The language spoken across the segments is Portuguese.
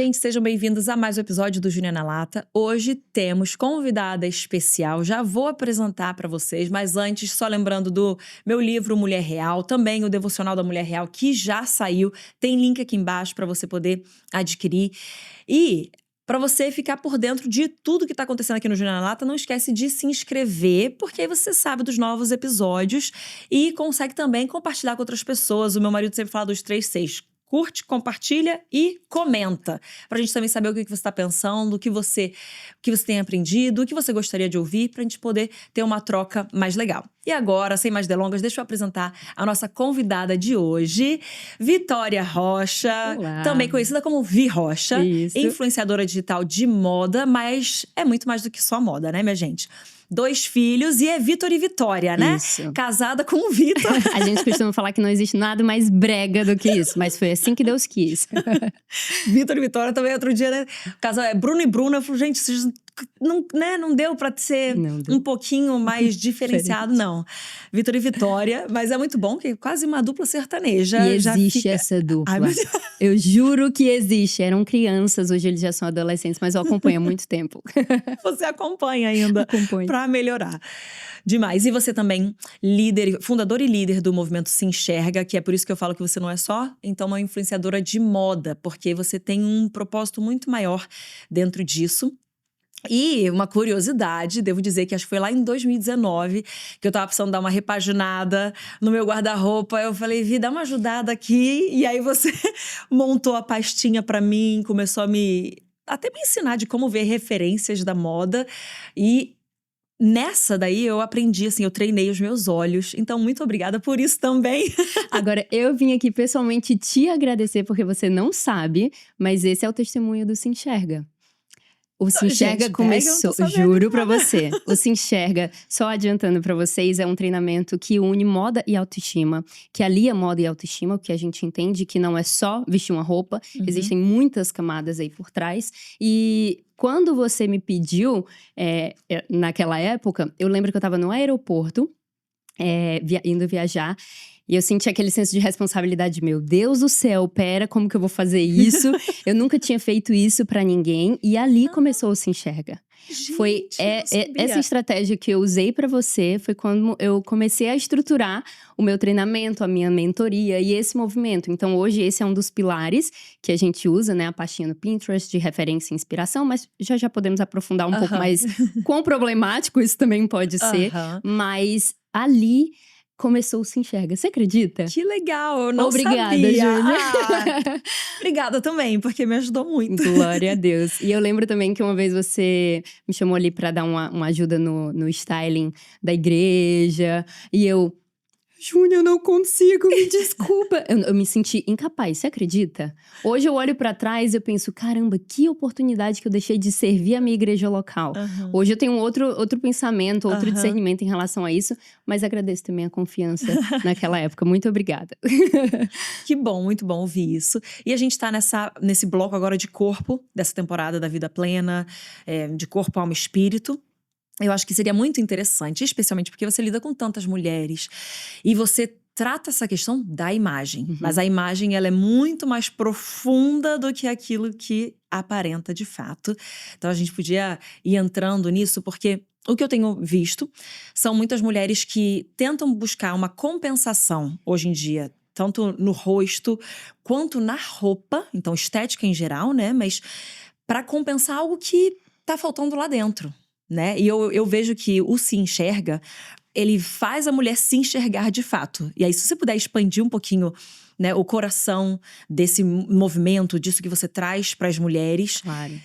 gente, sejam bem-vindos a mais um episódio do Júnior na Lata. Hoje temos convidada especial, já vou apresentar para vocês, mas antes, só lembrando do meu livro Mulher Real, também o Devocional da Mulher Real, que já saiu, tem link aqui embaixo para você poder adquirir. E para você ficar por dentro de tudo que está acontecendo aqui no Júnior na Lata, não esquece de se inscrever, porque aí você sabe dos novos episódios e consegue também compartilhar com outras pessoas. O meu marido sempre fala dos 3 Cs. Curte, compartilha e comenta. Pra gente também saber o que você está pensando, o que você tem aprendido, o que você gostaria de ouvir, pra gente poder ter uma troca mais legal. E agora, sem mais delongas, deixa eu apresentar a nossa convidada de hoje, Vitória Rocha, Olá. Também conhecida como Vi Rocha, Isso. Influenciadora digital de moda, mas é muito mais do que só moda, né, minha gente? 2 filhos e é Vitor e Vitória, né? Isso. Casada com o Vitor. A gente costuma falar que não existe nada mais brega do que isso, mas foi assim que Deus quis. Vitor e Vitória também, outro dia, né? O casal é Bruno e Bruna. Eu falei, gente, vocês não deu pra ser um pouquinho mais diferenciado, não. Vitor e Vitória, mas é muito bom, que é quase uma dupla sertaneja. E existe essa dupla. Ai, meu Deus. Eu juro que existe. Eram crianças, hoje eles já são adolescentes, mas eu acompanho há muito tempo. Você acompanha ainda. Acompanho. Pra melhorar. Demais. E você também, fundador e líder do movimento Se Enxerga, que é por isso que eu falo que você não é só, então, uma influenciadora de moda, porque você tem um propósito muito maior dentro disso. E uma curiosidade, devo dizer que acho que foi lá em 2019 que eu tava precisando dar uma repaginada no meu guarda-roupa. Eu falei, Vi, dá uma ajudada aqui. E aí você montou a pastinha pra mim, começou a até me ensinar de como ver referências da moda. E nessa daí eu aprendi, assim, eu treinei os meus olhos. Então, muito obrigada por isso também. Agora, eu vim aqui pessoalmente te agradecer, porque você não sabe, mas esse é o testemunho do Se Enxerga. O Se Enxerga Gente, começou, eu não tô juro pra você. O Se Enxerga, só adiantando pra vocês, é um treinamento que une moda e autoestima, que alia moda e autoestima, porque a gente entende que não é só vestir uma roupa, existem muitas camadas aí por trás. E quando você me pediu, naquela época, eu lembro que eu tava no aeroporto, indo viajar. E eu senti aquele senso de responsabilidade, meu Deus do céu, pera, como que eu vou fazer isso? Eu nunca tinha feito isso pra ninguém. E ali começou o Se Enxerga. Gente, Foi não sabia. essa estratégia que eu usei pra você, foi quando eu comecei a estruturar o meu treinamento, a minha mentoria e esse movimento. Então hoje esse é um dos pilares que a gente usa, né? A pastinha no Pinterest de referência e inspiração, mas já podemos aprofundar um pouco mais quão problemático isso também pode ser. Mas ali começou o Se Enxerga. Você acredita? Que legal, eu não Obrigada, sabia. Júlia. Obrigada também, porque me ajudou muito. Glória a Deus. E eu lembro também que uma vez você me chamou ali pra dar uma ajuda no styling da igreja. E eu, Júlia, eu não consigo, me desculpa. eu me senti incapaz, você acredita? Hoje eu olho pra trás e eu penso, caramba, que oportunidade que eu deixei de servir a minha igreja local. Hoje eu tenho outro pensamento, outro discernimento em relação a isso. Mas agradeço também a confiança naquela época. Muito obrigada. Que bom, muito bom ouvir isso. E a gente tá nesse bloco agora de corpo, dessa temporada da Vida Plena, de corpo, alma e espírito. Eu acho que seria muito interessante, especialmente porque você lida com tantas mulheres e você trata essa questão da imagem. Mas a imagem, ela é muito mais profunda do que aquilo que aparenta de fato. Então a gente podia ir entrando nisso, porque o que eu tenho visto são muitas mulheres que tentam buscar uma compensação hoje em dia, tanto no rosto quanto na roupa, então estética em geral, né? Mas para compensar algo que tá faltando lá dentro. Né? E eu vejo que o Se Enxerga, ele faz a mulher se enxergar de fato. E aí, se você puder expandir um pouquinho, né, o coração desse movimento, disso que você traz para as mulheres. Claro.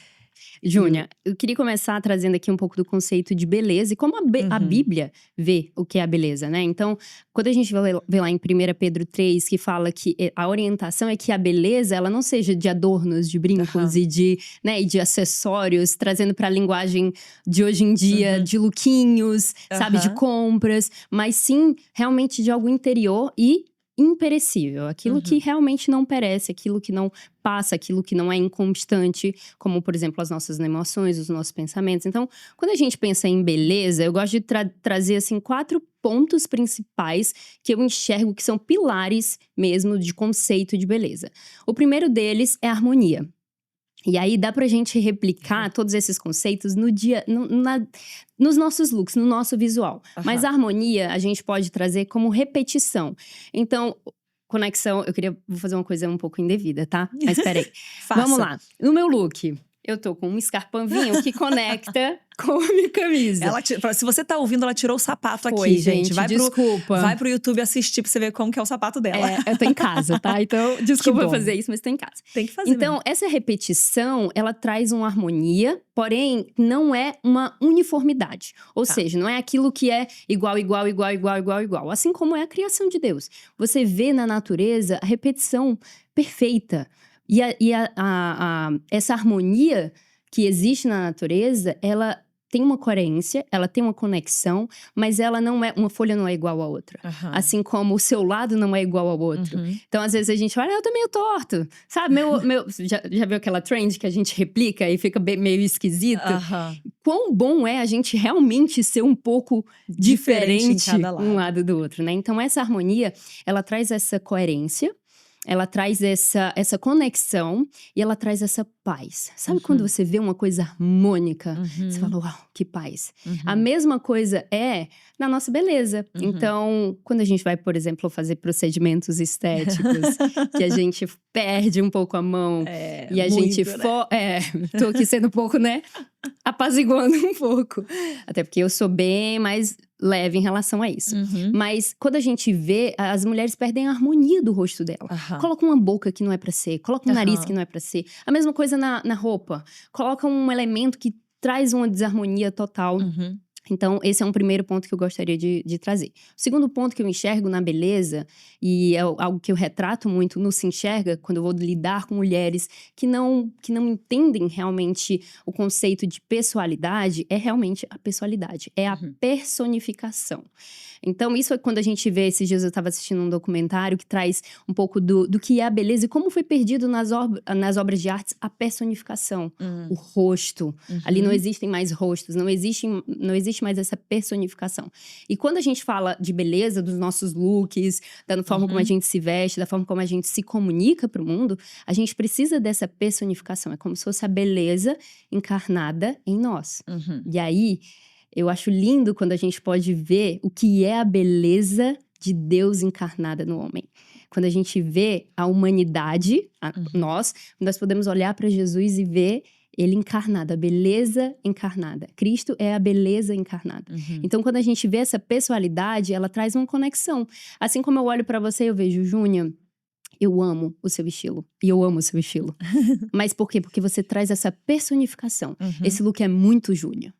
Júnia, eu queria começar trazendo aqui um pouco do conceito de beleza e como a Bíblia vê o que é a beleza, né? Então, quando a gente vê lá em 1 Pedro 3, que fala que a orientação é que a beleza, ela não seja de adornos, de brincos e de acessórios, trazendo para a linguagem de hoje em dia, de lookinhos, sabe? De compras, mas sim, realmente de algo interior e imperecível, aquilo que realmente não perece, aquilo que não passa, aquilo que não é inconstante, como, por exemplo, as nossas emoções, os nossos pensamentos. Então, quando a gente pensa em beleza, eu gosto de trazer, assim, 4 pontos principais que eu enxergo que são pilares mesmo de conceito de beleza. O primeiro deles é a harmonia. E aí dá pra gente replicar todos esses conceitos no dia, nos nossos looks, no nosso visual. Mas a harmonia a gente pode trazer como repetição. Então, conexão, vou fazer uma coisa um pouco indevida, tá? Mas peraí. Vamos lá. No meu look, eu tô com um escarpãozinho que conecta com a minha camisa. Se você tá ouvindo, ela tirou o sapato Foi, aqui, gente. Desculpa. Vai pro YouTube assistir pra você ver como que é o sapato dela. Eu tô em casa, tá? Então, desculpa fazer isso, mas tô em casa. Tem que fazer Então, essa repetição, ela traz uma harmonia, porém, não é uma uniformidade. Ou seja, não é aquilo que é igual. Assim como é a criação de Deus. Você vê na natureza a repetição perfeita. E essa harmonia que existe na natureza, ela tem uma coerência, ela tem uma conexão, mas ela não é, uma folha não é igual à outra. Assim como o seu lado não é igual ao outro. Então, às vezes a gente olha, eu tô meio torto, sabe? Já viu aquela trend que a gente replica e fica meio esquisito? Quão bom é a gente realmente ser um pouco diferente um lado do outro, né? Então, essa harmonia, ela traz essa coerência, ela traz essa conexão e ela traz essa paz. Sabe quando você vê uma coisa harmônica? Você fala, uau, que paz. A mesma coisa é na nossa beleza. Então, quando a gente vai, por exemplo, fazer procedimentos estéticos, que a gente perde um pouco a mão e a gente... tô aqui sendo um pouco, né? Apaziguando um pouco. Até porque eu sou bem mais leve em relação a isso. Mas quando a gente vê, as mulheres perdem a harmonia do rosto dela. Coloca uma boca que não é pra ser, coloca um nariz que não é pra ser. A mesma coisa na roupa. Coloca um elemento que traz uma desarmonia total. Então, esse é um primeiro ponto que eu gostaria de trazer. O segundo ponto que eu enxergo na beleza, e é algo que eu retrato muito no Se Enxerga, quando eu vou lidar com mulheres que não entendem realmente o conceito de pessoalidade, é realmente a pessoalidade, é a personificação. Então, isso é quando a gente vê, esses dias eu estava assistindo um documentário que traz um pouco do que é a beleza e como foi perdido nas obras de artes a personificação, o rosto. Ali não existem mais rostos, não existe mais essa personificação. E quando a gente fala de beleza, dos nossos looks, da forma como a gente se veste, da forma como a gente se comunica para o mundo, a gente precisa dessa personificação. É como se fosse a beleza encarnada em nós. E aí, eu acho lindo quando a gente pode ver o que é a beleza de Deus encarnada no homem. Quando a gente vê a humanidade, nós podemos olhar para Jesus e ver ele encarnado, a beleza encarnada. Cristo é a beleza encarnada. Então, quando a gente vê essa pessoalidade, ela traz uma conexão. Assim como eu olho pra você e eu vejo, Júnia, eu amo o seu estilo. E eu amo o seu estilo. Mas por quê? Porque você traz essa personificação. Esse look é muito Júnia.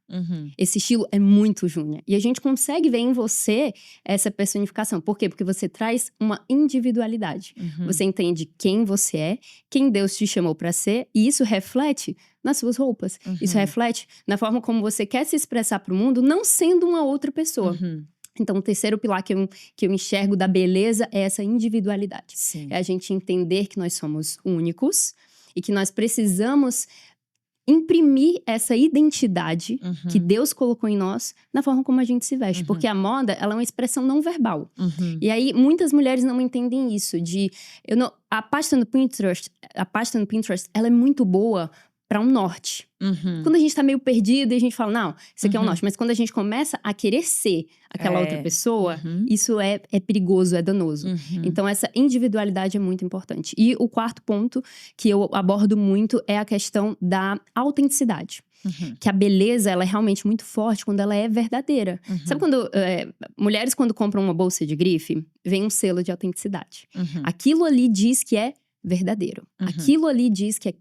Esse estilo é muito Júnia. E a gente consegue ver em você essa personificação. Por quê? Porque você traz uma individualidade. Você entende quem você é, quem Deus te chamou pra ser. E isso reflete nas suas roupas. Isso reflete na forma como você quer se expressar pro mundo, não sendo uma outra pessoa. Então, o terceiro pilar que eu enxergo da beleza é essa individualidade. É a gente entender que nós somos únicos e que nós precisamos imprimir essa identidade que Deus colocou em nós na forma como a gente se veste. Porque a moda, ela é uma expressão não verbal. E aí, muitas mulheres não entendem isso. A pasta no Pinterest, ela é muito boa para um norte. Quando a gente tá meio perdido e a gente fala, não, isso aqui é um norte. Mas quando a gente começa a querer ser aquela outra pessoa, isso é perigoso, é danoso. Então, essa individualidade é muito importante. E o quarto ponto que eu abordo muito é a questão da autenticidade. Que a beleza, ela é realmente muito forte quando ela é verdadeira. Sabe quando mulheres, quando compram uma bolsa de grife, vem um selo de autenticidade. Aquilo ali diz que é verdadeiro. Aquilo ali diz que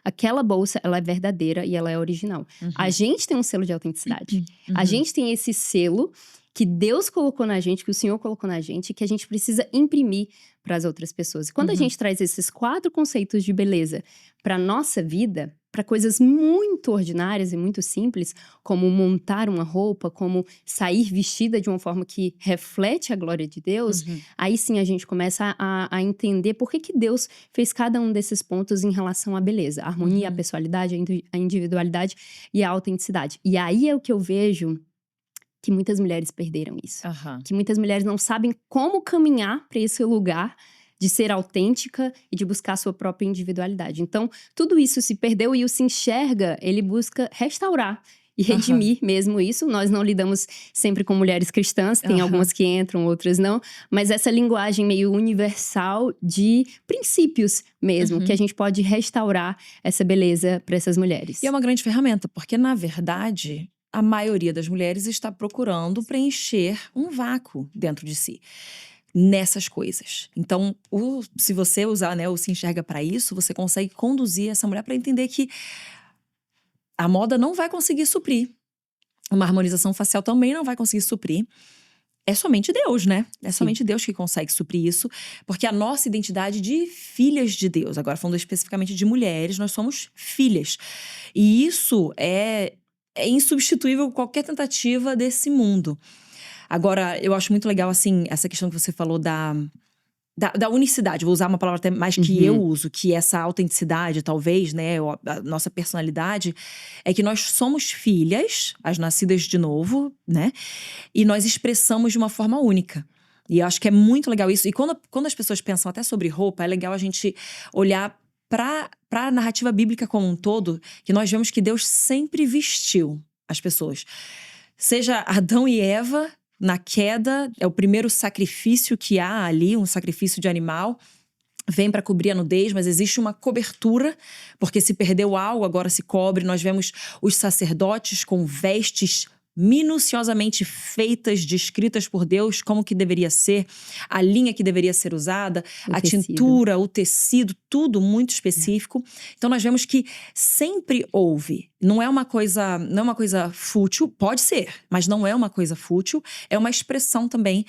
aquela bolsa, ela é verdadeira e ela é original. A gente tem um selo de autenticidade. A gente tem esse selo que Deus colocou na gente, que o Senhor colocou na gente, que a gente precisa imprimir para as outras pessoas. E quando a gente traz esses 4 conceitos de beleza para nossa vida, para coisas muito ordinárias e muito simples, como montar uma roupa, como sair vestida de uma forma que reflete a glória de Deus, aí sim a gente começa a entender por que Deus fez cada um desses pontos em relação à beleza. A harmonia, a pessoalidade, a individualidade e a autenticidade. E aí é o que eu vejo que muitas mulheres perderam isso. Que muitas mulheres não sabem como caminhar para esse lugar de ser autêntica e de buscar a sua própria individualidade. Então, tudo isso se perdeu e o Se Enxerga, ele busca restaurar e redimir mesmo isso. Nós não lidamos sempre com mulheres cristãs, tem algumas que entram, outras não. Mas essa linguagem meio universal de princípios mesmo, que a gente pode restaurar essa beleza para essas mulheres. E é uma grande ferramenta, porque na verdade, a maioria das mulheres está procurando preencher um vácuo dentro de si. Nessas coisas. Então, se você usar, né, o Se Enxerga para isso, você consegue conduzir essa mulher para entender que a moda não vai conseguir suprir. Uma harmonização facial também não vai conseguir suprir. É somente Deus, né? É somente Deus que consegue suprir isso. Porque a nossa identidade de filhas de Deus, agora falando especificamente de mulheres, nós somos filhas. E isso é insubstituível com qualquer tentativa desse mundo. Agora, eu acho muito legal, assim, essa questão que você falou da unicidade. Vou usar uma palavra até mais que eu uso, que essa autenticidade, talvez, né, a nossa personalidade, é que nós somos filhas, as nascidas de novo, né, e nós expressamos de uma forma única. E eu acho que é muito legal isso. E quando as pessoas pensam até sobre roupa, é legal a gente olhar para a narrativa bíblica como um todo, que nós vemos que Deus sempre vestiu as pessoas. Seja Adão e Eva, na queda, é o primeiro sacrifício que há ali, um sacrifício de animal. Vem para cobrir a nudez, mas existe uma cobertura, porque se perdeu algo, agora se cobre. Nós vemos os sacerdotes com vestes minuciosamente feitas, descritas por Deus, como que deveria ser, a linha que deveria ser usada, a tintura, o tecido, tudo muito específico. Então nós vemos que sempre houve, não é uma coisa fútil, pode ser, mas não é uma coisa fútil, é uma expressão também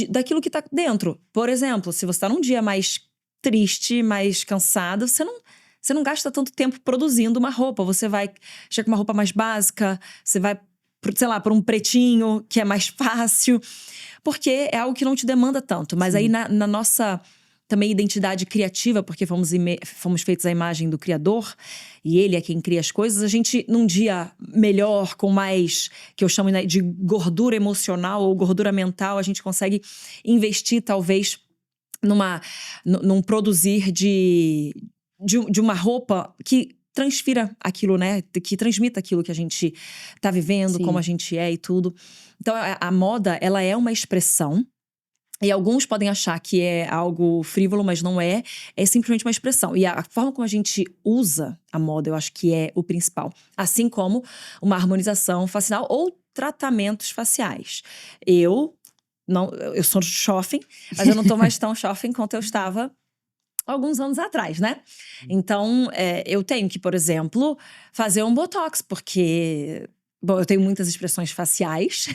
daquilo que está dentro. Por exemplo, se você está num dia mais triste, mais cansado, você não gasta tanto tempo produzindo uma roupa. Você vai chegar com uma roupa mais básica, você vai, sei lá, por um pretinho, que é mais fácil. Porque é algo que não te demanda tanto. Mas aí na nossa também identidade criativa, porque fomos feitos à imagem do Criador, e Ele é quem cria as coisas, a gente, num dia melhor, com mais, que eu chamo de gordura emocional ou gordura mental, a gente consegue investir, talvez, num produzir de uma roupa que transfira aquilo, né? Que transmita aquilo que a gente tá vivendo, como a gente é e tudo. Então, a moda, ela é uma expressão. E alguns podem achar que é algo frívolo, mas não é. É simplesmente uma expressão. E a forma como a gente usa a moda, eu acho que é o principal. Assim como uma harmonização facial ou tratamentos faciais. Eu sou jovem, mas eu não tô mais tão jovem quanto eu estava alguns anos atrás, né? Então, eu tenho que, por exemplo, fazer um botox, porque, bom, eu tenho muitas expressões faciais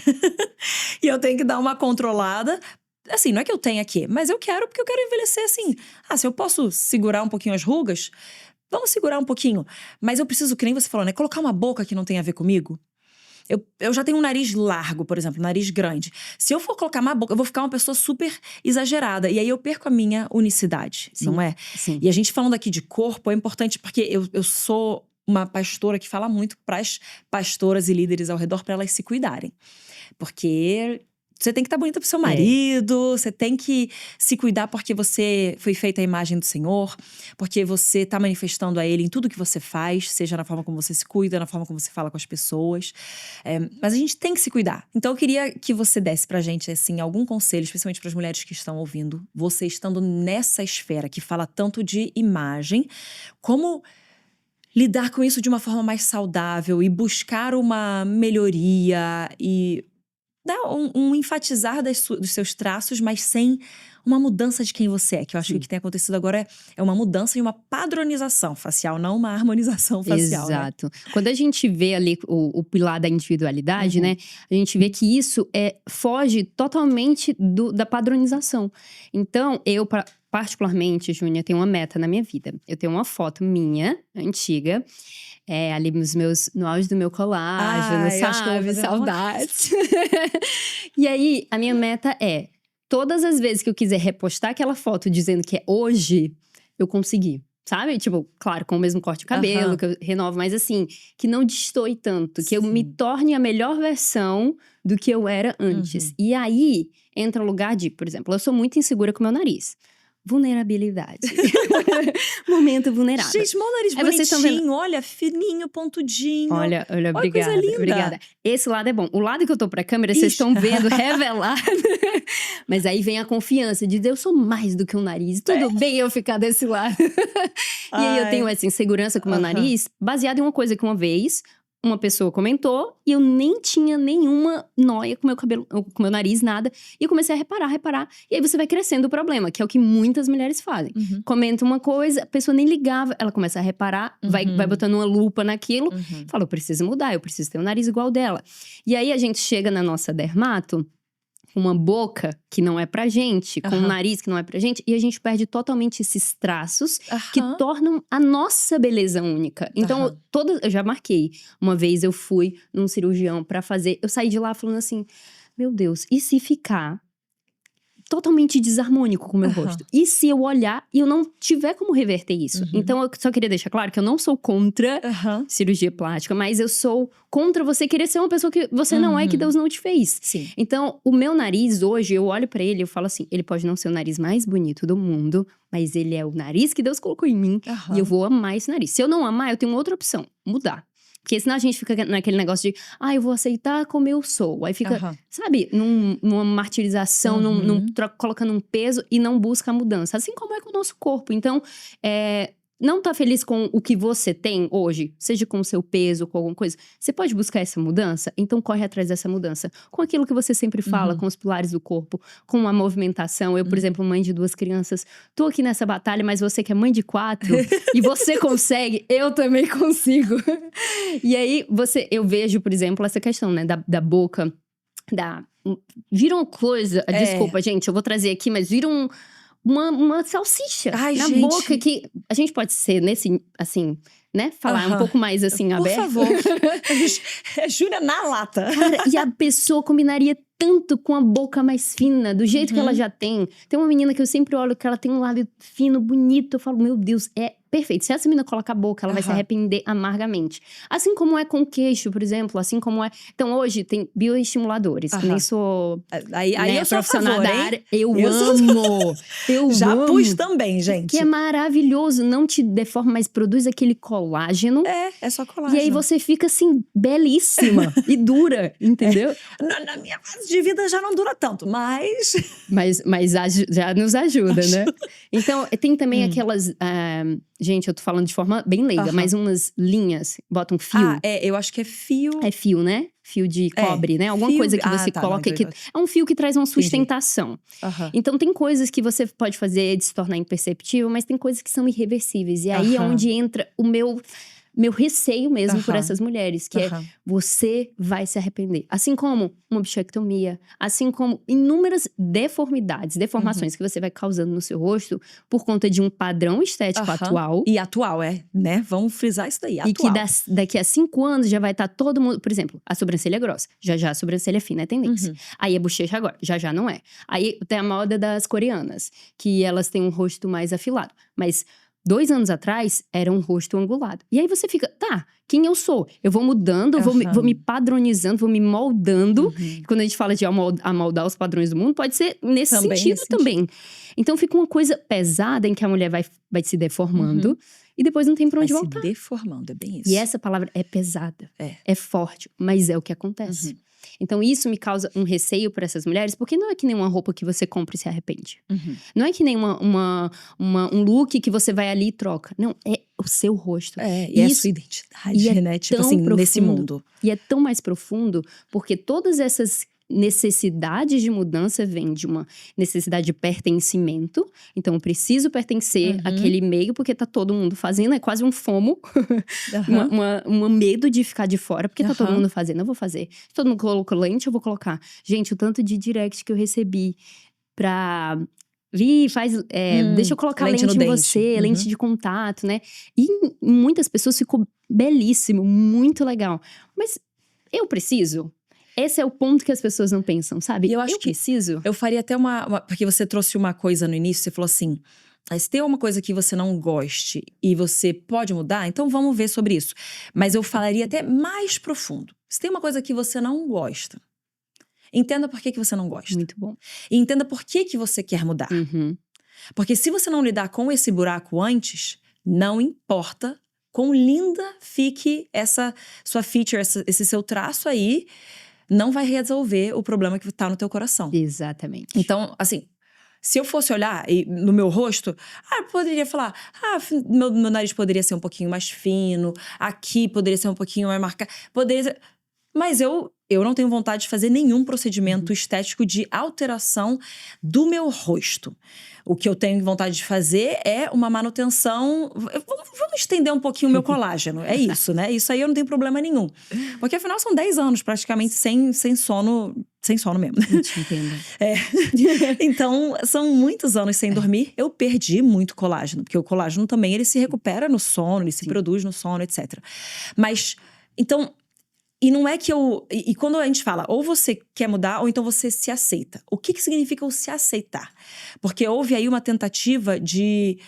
e eu tenho que dar uma controlada. Assim, não é que eu tenha aqui, mas eu quero, porque eu quero envelhecer assim. Se eu posso segurar um pouquinho as rugas, vamos segurar um pouquinho. Mas eu preciso, que nem você falou, né? Colocar uma boca que não tem a ver comigo. Eu já tenho um nariz largo, por exemplo, um nariz grande. Se eu for colocar uma boca, eu vou ficar uma pessoa super exagerada. E aí eu perco a minha unicidade, não é? Sim. E a gente falando aqui de corpo é importante, porque eu sou uma pastora que fala muito para as pastoras e líderes ao redor para elas se cuidarem. Porque você tem que estar bonita pro seu marido, você tem que se cuidar porque você foi feita à imagem do Senhor, porque você tá manifestando a Ele em tudo que você faz, seja na forma como você se cuida, na forma como você fala com as pessoas. Mas a gente tem que se cuidar. Então eu queria que você desse pra gente, assim, algum conselho, especialmente para as mulheres que estão ouvindo, você estando nessa esfera que fala tanto de imagem, como lidar com isso de uma forma mais saudável e buscar uma melhoria e um enfatizar dos seus traços, mas sem uma mudança de quem você é. Que eu acho que o que tem acontecido agora é uma mudança e uma padronização facial, não uma harmonização facial. Exato. Né? Quando a gente vê ali o pilar da individualidade, né? A gente vê que isso foge totalmente da padronização. Então, particularmente, Júnia, tenho uma meta na minha vida. Eu tenho uma foto minha, antiga, ali no auge do meu colágeno, sabe? Saudades. E aí, a minha meta todas as vezes que eu quiser repostar aquela foto dizendo que é hoje, eu consegui. Sabe? Tipo, claro, com o mesmo corte de cabelo, que eu renovo, mas assim, que não destoe tanto. Que eu me torne a melhor versão do que eu era antes. E aí, entra o lugar de, por exemplo, eu sou muito insegura com o meu nariz. vulnerabilidade. Momento vulnerável. Gente, meu nariz Aí vocês tão bonitinho, olha, fininho, pontudinho. Olha, Olha, obrigada, coisa linda. obrigada. Esse lado é bom. O lado que eu tô pra câmera, vocês Ixi. estão vendo, revelado. Mas aí vem a confiança de dizer, eu sou mais do que um nariz. Tudo bem eu ficar desse lado. E aí eu tenho essa insegurança com o meu nariz, baseada em uma coisa que uma vez uma pessoa comentou e eu nem tinha nenhuma nóia com meu cabelo, com meu nariz, nada. E eu comecei a reparar. E aí você vai crescendo o problema, que é o que muitas mulheres fazem. Comenta uma coisa, a pessoa nem ligava, ela começa a reparar, vai botando uma lupa naquilo. Fala, eu preciso mudar, eu preciso ter um nariz igual dela. E aí a gente chega na nossa dermato, com uma boca que não é pra gente, com um nariz que não é pra gente, e a gente perde totalmente esses traços que tornam a nossa beleza única. Então, eu já marquei. Uma vez eu fui num cirurgião pra fazer, eu saí de lá falando assim, meu Deus, e se ficar totalmente desarmônico com o meu rosto? E se eu olhar e eu não tiver como reverter isso? Então, eu só queria deixar claro que eu não sou contra cirurgia plástica, mas eu sou contra você querer ser uma pessoa que você não é, que Deus não te fez. Sim. Então, o meu nariz hoje, eu olho pra ele e eu falo assim, ele pode não ser o nariz mais bonito do mundo, mas ele é o nariz que Deus colocou em mim e eu vou amar esse nariz. Se eu não amar, eu tenho outra opção, mudar. Porque senão a gente fica naquele negócio de, eu vou aceitar como eu sou. Aí fica, sabe, numa martirização, colocando um peso e não busca a mudança. Assim como é com o nosso corpo. Então, não tá feliz com o que você tem hoje, seja com o seu peso, com alguma coisa, você pode buscar essa mudança? Então corre atrás dessa mudança. Com aquilo que você sempre fala, com os pilares do corpo, com a movimentação. Eu, por exemplo, mãe de 2 crianças, tô aqui nessa batalha, mas você que é mãe de 4, e você consegue, eu também consigo. E aí, eu vejo, por exemplo, essa questão, né, da boca, vira uma coisa, desculpa, gente, eu vou trazer aqui, mas vira uma salsicha na boca, que a gente pode ser nesse, assim, né? Falar um pouco mais assim, aberto. Por favor. Júlia na lata. Cara, e a pessoa combinaria tanto com a boca mais fina, do jeito que ela já tem. Tem uma menina que eu sempre olho que ela tem um lábio fino, bonito. Eu falo, meu Deus, é perfeito. Se essa menina colocar a boca, ela vai se arrepender amargamente. Assim como é com o queixo, por exemplo. Assim como é… Então, hoje tem bioestimuladores. Nem sou aí eu sou profissional a favor, da área. Eu amo! Eu já amo! pus também, gente. Que é maravilhoso. Não te deforma, mas produz aquele colágeno. É só colágeno. E aí você fica assim, belíssima e dura, entendeu? Na minha fase de vida já não dura tanto, mas… Mas já nos ajuda, né? Então, tem também aquelas… gente, eu tô falando de forma bem leiga, mas umas linhas, botam fio. Eu acho que é fio… É fio, né? Fio de cobre, né? Alguma coisa que você coloca… É um fio que traz uma sustentação. Então, tem coisas que você pode fazer de se tornar imperceptível, mas tem coisas que são irreversíveis. E aí é onde entra o meu receio mesmo por essas mulheres, que é você vai se arrepender. Assim como uma bichectomia, assim como inúmeras deformações que você vai causando no seu rosto por conta de um padrão estético atual. E atual, né? Vamos frisar isso daí, atual. E que daqui a 5 anos já vai estar todo mundo… Por exemplo, a sobrancelha é grossa. Já a sobrancelha fina é tendência. Aí a bochecha agora, já não é. Aí tem a moda das coreanas, que elas têm um rosto mais afilado. Mas… 2 anos atrás, era um rosto angulado. E aí você fica, quem eu sou? Eu vou mudando, vou me padronizando, vou me moldando. Quando a gente fala de amoldar os padrões do mundo, pode ser nesse sentido também. Então fica uma coisa pesada em que a mulher vai se deformando. E depois não tem pra onde voltar. Se deformando, é bem isso. E essa palavra é pesada, é forte, mas é o que acontece. Então isso me causa um receio por essas mulheres, porque não é que nem uma roupa que você compra e se arrepende. Não é que nem um look que você vai ali e troca. Não, é o seu rosto. E a sua identidade, né? Tipo assim, nesse mundo. E é tão mais profundo, porque todas essas necessidades de mudança vêm de uma necessidade de pertencimento. Então, eu preciso pertencer àquele meio, porque tá todo mundo fazendo. É quase um FOMO. Um medo de ficar de fora, porque tá todo mundo fazendo. Eu vou fazer. Se todo mundo colocou lente, eu vou colocar. Gente, o tanto de direct que eu recebi pra… deixa eu colocar lente em você, lente de contato, né? E muitas pessoas ficou belíssimo, muito legal. Mas eu preciso? Esse é o ponto que as pessoas não pensam, sabe? E eu acho que preciso. Eu faria até porque você trouxe uma coisa no início, você falou assim… se tem uma coisa que você não goste e você pode mudar, então vamos ver sobre isso. Mas eu falaria até mais profundo. Se tem uma coisa que você não gosta, entenda por que você não gosta. Muito bom. E entenda por que você quer mudar. Porque se você não lidar com esse buraco antes, não importa quão linda fique essa sua feature, esse seu traço aí, não vai resolver o problema que tá no teu coração. Exatamente. Então, assim, se eu fosse olhar no meu rosto, eu poderia falar, meu nariz poderia ser um pouquinho mais fino, aqui poderia ser um pouquinho mais marcado, poderia ser... Mas eu não tenho vontade de fazer nenhum procedimento estético de alteração do meu rosto. O que eu tenho vontade de fazer é uma manutenção... Vamos estender um pouquinho o meu colágeno, é isso, né? Isso aí eu não tenho problema nenhum. Porque afinal são 10 anos praticamente sem sono mesmo. Eu te entendo. Então, são muitos anos sem dormir. Eu perdi muito colágeno, porque o colágeno também ele se recupera no sono, ele se produz no sono, etc. Mas, então... E não é que E quando a gente fala, ou você quer mudar, ou então você se aceita. O que significa o se aceitar? Porque houve aí uma tentativa de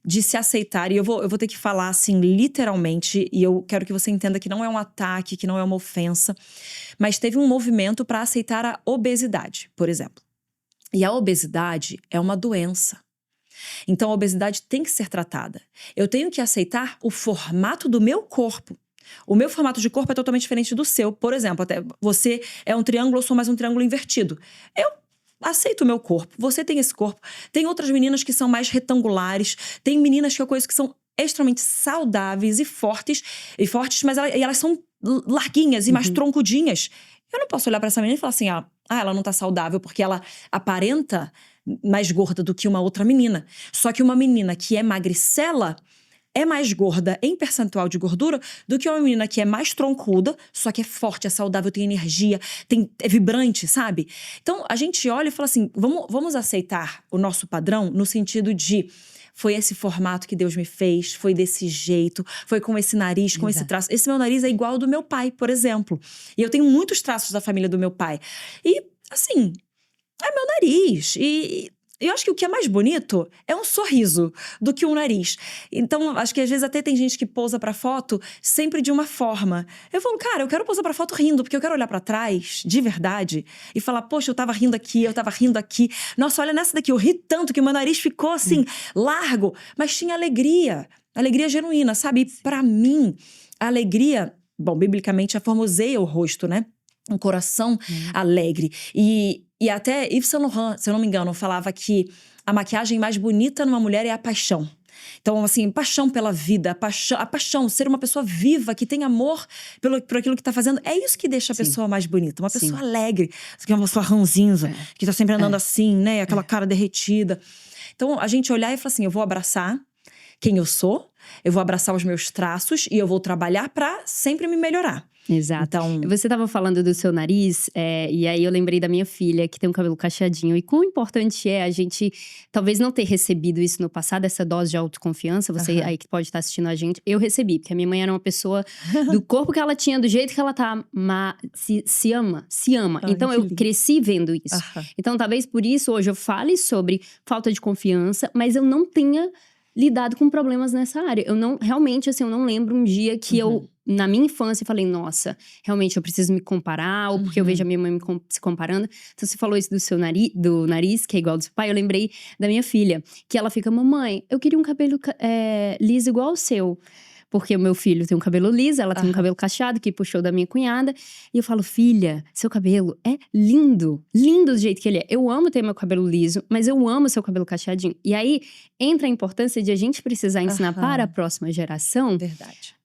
se aceitar. E eu vou ter que falar, assim, literalmente. E eu quero que você entenda que não é um ataque, que não é uma ofensa. Mas teve um movimento para aceitar a obesidade, por exemplo. E a obesidade é uma doença. Então, a obesidade tem que ser tratada. Eu tenho que aceitar o formato do meu corpo. O meu formato de corpo é totalmente diferente do seu. Por exemplo, até você é um triângulo, eu sou mais um triângulo invertido. Eu aceito o meu corpo. Você tem esse corpo. Tem outras meninas que são mais retangulares. Tem meninas que eu conheço que são extremamente saudáveis e fortes, mas elas são larguinhas e mais troncudinhas. Eu não posso olhar pra essa menina e falar assim, ela não tá saudável porque ela aparenta mais gorda do que uma outra menina. Só que uma menina que é magricela é mais gorda em percentual de gordura do que uma menina que é mais troncuda, só que é forte, é saudável, tem energia, é vibrante, sabe? Então, a gente olha e fala assim, vamos aceitar o nosso padrão no sentido de foi esse formato que Deus me fez, foi desse jeito, foi com esse nariz, com esse traço. Esse meu nariz é igual ao do meu pai, por exemplo. E eu tenho muitos traços da família do meu pai. E, assim, é meu nariz. E eu acho que o que é mais bonito é um sorriso do que um nariz. Então, acho que às vezes até tem gente que pousa pra foto sempre de uma forma. Eu falo, cara, eu quero pousar pra foto rindo, porque eu quero olhar pra trás, de verdade, e falar, poxa, eu tava rindo aqui. Nossa, olha nessa daqui, eu ri tanto que o meu nariz ficou assim, largo. Mas tinha alegria genuína, sabe? E pra mim, a alegria, bom, biblicamente, aformoseia o rosto, né? Um coração alegre. E até Yves Saint Laurent, se eu não me engano, falava que a maquiagem mais bonita numa mulher é a paixão. Então, assim, paixão pela vida, a paixão, ser uma pessoa viva, que tem amor por aquilo que tá fazendo. É isso que deixa a pessoa mais bonita. Uma pessoa alegre, que é uma pessoa ranzinza, que tá sempre andando assim, né? Aquela cara derretida. Então, a gente olhar e falar assim, eu vou abraçar quem eu sou, eu vou abraçar os meus traços e eu vou trabalhar pra sempre me melhorar. Exato. Então, você estava falando do seu nariz, e aí eu lembrei da minha filha, que tem um cabelo cacheadinho. E quão importante é a gente, talvez não ter recebido isso no passado, essa dose de autoconfiança. Você aí que pode estar assistindo a gente, eu recebi. Porque a minha mãe era uma pessoa do corpo que ela tinha, do jeito que ela tá, se ama. Então eu cresci vendo isso. Então talvez por isso hoje eu fale sobre falta de confiança, mas eu não tenha lidado com problemas nessa área. Eu não, realmente, assim, eu não lembro um dia que eu, na minha infância, falei, nossa, realmente eu preciso me comparar, ou porque eu vejo a minha mãe se comparando. Então, você falou isso do nariz, que é igual ao do seu pai, eu lembrei da minha filha, que ela fica, mamãe, eu queria um cabelo liso igual ao seu. Porque o meu filho tem um cabelo liso, ela tem um cabelo cacheado, que puxou da minha cunhada. E eu falo, filha, seu cabelo é lindo. Lindo do jeito que ele é. Eu amo ter meu cabelo liso, mas eu amo seu cabelo cacheadinho. E aí, entra a importância de a gente precisar ensinar para a próxima geração… Verdade.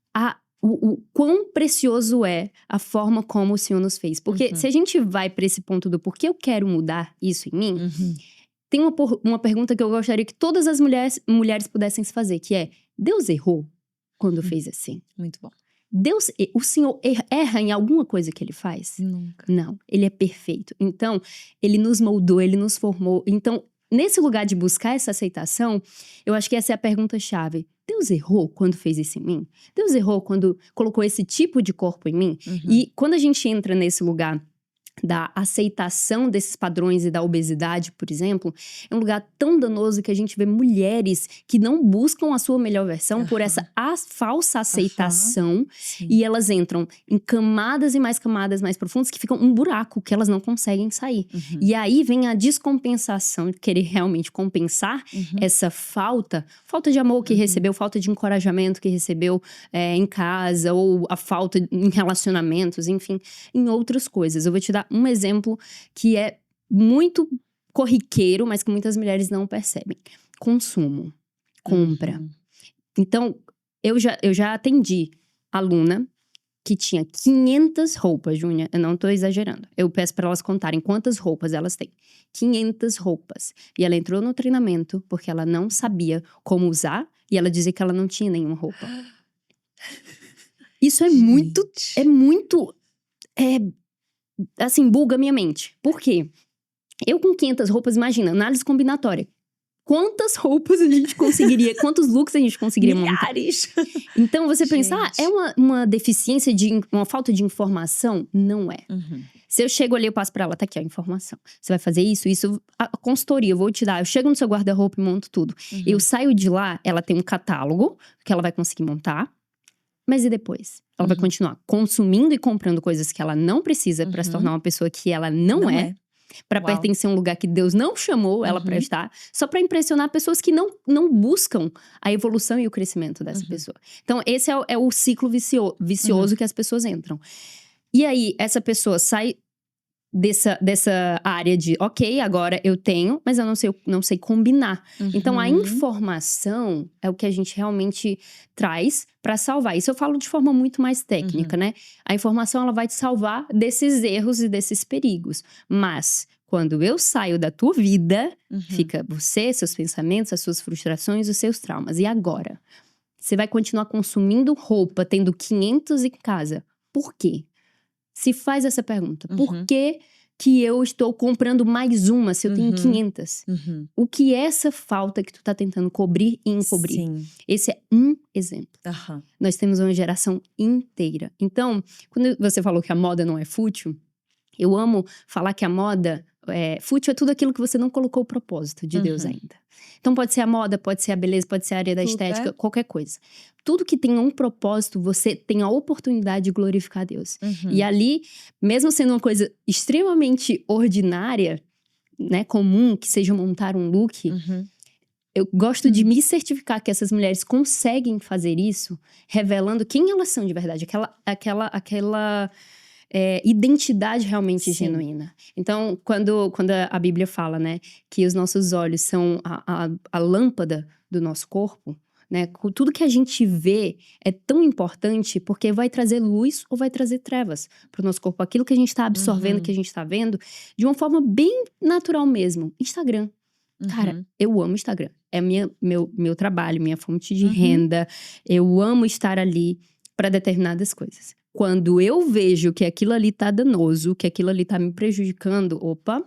O quão precioso é a forma como o Senhor nos fez. Porque se a gente vai para esse ponto do porquê eu quero mudar isso em mim… Tem uma pergunta que eu gostaria que todas as mulheres pudessem se fazer, que é, Deus errou quando fez assim? Muito bom. O Senhor erra em alguma coisa que Ele faz? Nunca. Não, Ele é perfeito. Então, Ele nos moldou, Ele nos formou. Então, nesse lugar de buscar essa aceitação, eu acho que essa é a pergunta-chave. Deus errou quando fez isso em mim? Deus errou quando colocou esse tipo de corpo em mim? E quando a gente entra nesse lugar da aceitação desses padrões e da obesidade, por exemplo, é um lugar tão danoso que a gente vê mulheres que não buscam a sua melhor versão por essa falsa aceitação e elas entram em camadas e mais camadas mais profundas que ficam um buraco que elas não conseguem sair. E aí vem a descompensação de querer realmente compensar essa falta de amor que recebeu, falta de encorajamento que recebeu em casa ou a falta em relacionamentos, enfim, em outras coisas. Eu vou te dar um exemplo que é muito corriqueiro, mas que muitas mulheres não percebem. Consumo. Compra. Então, eu já atendi aluna que tinha 500 roupas, Júnia. Eu não tô exagerando. Eu peço para elas contarem quantas roupas elas têm. 500 roupas. E ela entrou no treinamento porque ela não sabia como usar e ela dizia que ela não tinha nenhuma roupa. Isso é muito assim, buga minha mente. Por quê? Eu com 500 roupas, imagina, análise combinatória. Quantas roupas a gente conseguiria, quantos looks a gente conseguiria montar? Milhares! Então você pensa, é uma deficiência, uma falta de informação? Não é. Se eu chego ali, eu passo pra ela, tá aqui a informação. Você vai fazer isso, a consultoria, eu vou te dar. Eu chego no seu guarda-roupa e monto tudo. Eu saio de lá, ela tem um catálogo que ela vai conseguir montar. Mas e depois? Ela vai continuar consumindo e comprando coisas que ela não precisa pra se tornar uma pessoa que ela não é. Pra pertencer a um lugar que Deus não chamou ela pra estar. Só pra impressionar pessoas que não buscam a evolução e o crescimento dessa pessoa. Então, esse é o ciclo vicioso que as pessoas entram. E aí, essa pessoa sai dessa área de, ok, agora eu tenho, mas eu não sei combinar. Então, a informação é o que a gente realmente traz pra salvar. Isso eu falo de forma muito mais técnica, né? A informação, ela vai te salvar desses erros e desses perigos. Mas, quando eu saio da tua vida, fica você, seus pensamentos, as suas frustrações, os seus traumas. E agora? Você vai continuar consumindo roupa, tendo 500 em casa. Por quê? Se faz essa pergunta. Por que eu estou comprando mais uma se eu tenho 500? O que é essa falta que tu tá tentando cobrir e encobrir? Sim. Esse é um exemplo. Nós temos uma geração inteira. Então, quando você falou que a moda não é fútil, eu amo falar que a moda fútil é tudo aquilo que você não colocou o propósito de Deus ainda. Então pode ser a moda, pode ser a beleza, pode ser a área da estética, qualquer coisa. Tudo que tem um propósito, você tem a oportunidade de glorificar a Deus. E ali, mesmo sendo uma coisa extremamente ordinária, né, comum, que seja montar um look, eu gosto de me certificar que essas mulheres conseguem fazer isso, revelando quem elas são de verdade. Aquela identidade realmente genuína. Então, quando a Bíblia fala, né, que os nossos olhos são a lâmpada do nosso corpo, né, tudo que a gente vê é tão importante porque vai trazer luz ou vai trazer trevas para o nosso corpo. Aquilo que a gente está absorvendo, que a gente está vendo, de uma forma bem natural mesmo. Instagram. Cara, eu amo Instagram. É meu trabalho, minha fonte de renda. Eu amo estar ali para determinadas coisas. Quando eu vejo que aquilo ali tá danoso, que aquilo ali tá me prejudicando, opa,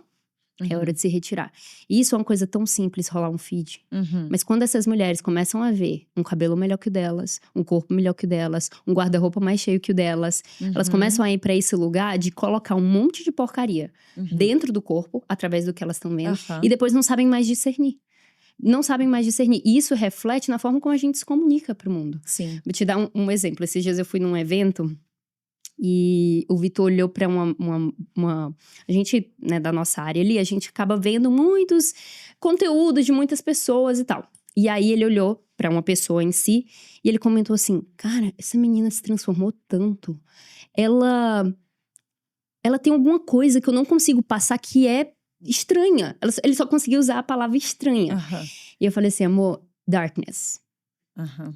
é hora de se retirar. E isso é uma coisa tão simples, rolar um feed. Mas quando essas mulheres começam a ver um cabelo melhor que o delas, um corpo melhor que o delas, um guarda-roupa mais cheio que o delas, elas começam a ir pra esse lugar de colocar um monte de porcaria dentro do corpo, através do que elas estão vendo, e depois não sabem mais discernir. Não sabem mais discernir. E isso reflete na forma como a gente se comunica pro mundo. Sim. Vou te dar um exemplo. Esses dias eu fui num evento e o Vitor olhou pra a gente, né, da nossa área ali, a gente acaba vendo muitos conteúdos de muitas pessoas e tal. E aí ele olhou pra uma pessoa em si e ele comentou assim, cara, essa menina se transformou tanto. Ela tem alguma coisa que eu não consigo passar que é estranha. Ele só conseguiu usar a palavra estranha. E eu falei assim, amor, darkness.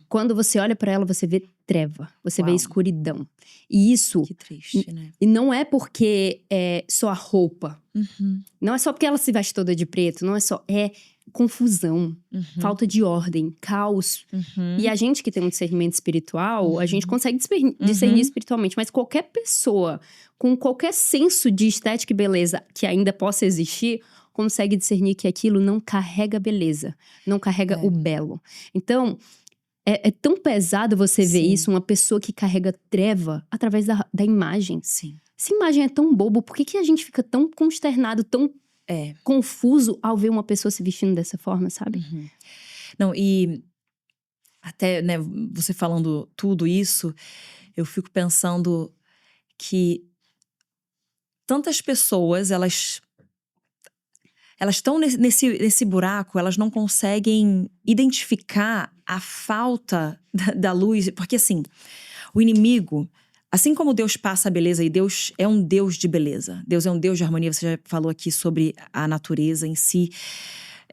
Quando você olha pra ela, você vê treva. Você vê escuridão. E isso... Que triste, né? E não é porque é só a roupa. Não é só porque ela se veste toda de preto. Não é só... É confusão. Falta de ordem. Caos. E a gente que tem um discernimento espiritual, a gente consegue discernir espiritualmente. Mas qualquer pessoa com qualquer senso de estética e beleza que ainda possa existir, consegue discernir que aquilo não carrega beleza. Não carrega o belo. Então... É tão pesado você ver isso, uma pessoa que carrega treva através da imagem. Sim. essa imagem é tão boba, por que que a gente fica tão consternado, tão confuso ao ver uma pessoa se vestindo dessa forma, sabe? Não, e até, né, você falando tudo isso, eu fico pensando que tantas pessoas, elas estão nesse buraco, elas não conseguem identificar a falta da luz. Porque assim, o inimigo, assim como Deus passa a beleza, e Deus é um Deus de beleza. Deus é um Deus de harmonia, você já falou aqui sobre a natureza em si.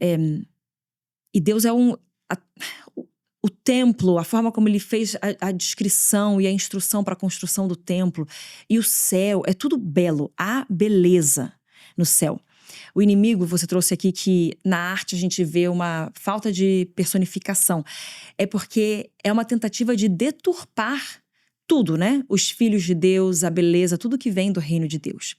E Deus é o templo, a forma como ele fez a descrição e a instrução para a construção do templo. E o céu, é tudo belo, há beleza no céu. O inimigo, você trouxe aqui que na arte a gente vê uma falta de personificação. É porque é uma tentativa de deturpar tudo, né? Os filhos de Deus, a beleza, tudo que vem do reino de Deus.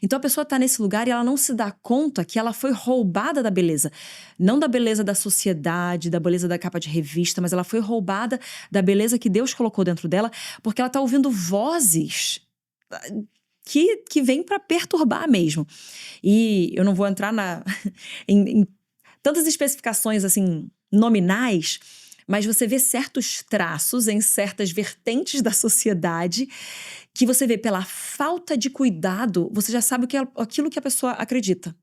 Então a pessoa está nesse lugar e ela não se dá conta que ela foi roubada da beleza. Não da beleza da sociedade, da beleza da capa de revista, mas ela foi roubada da beleza que Deus colocou dentro dela, porque ela está ouvindo vozes que vêm para perturbar mesmo. E eu não vou entrar em tantas especificações assim nominais, mas você vê certos traços em certas vertentes da sociedade que você vê pela falta de cuidado, você já sabe aquilo que a pessoa acredita.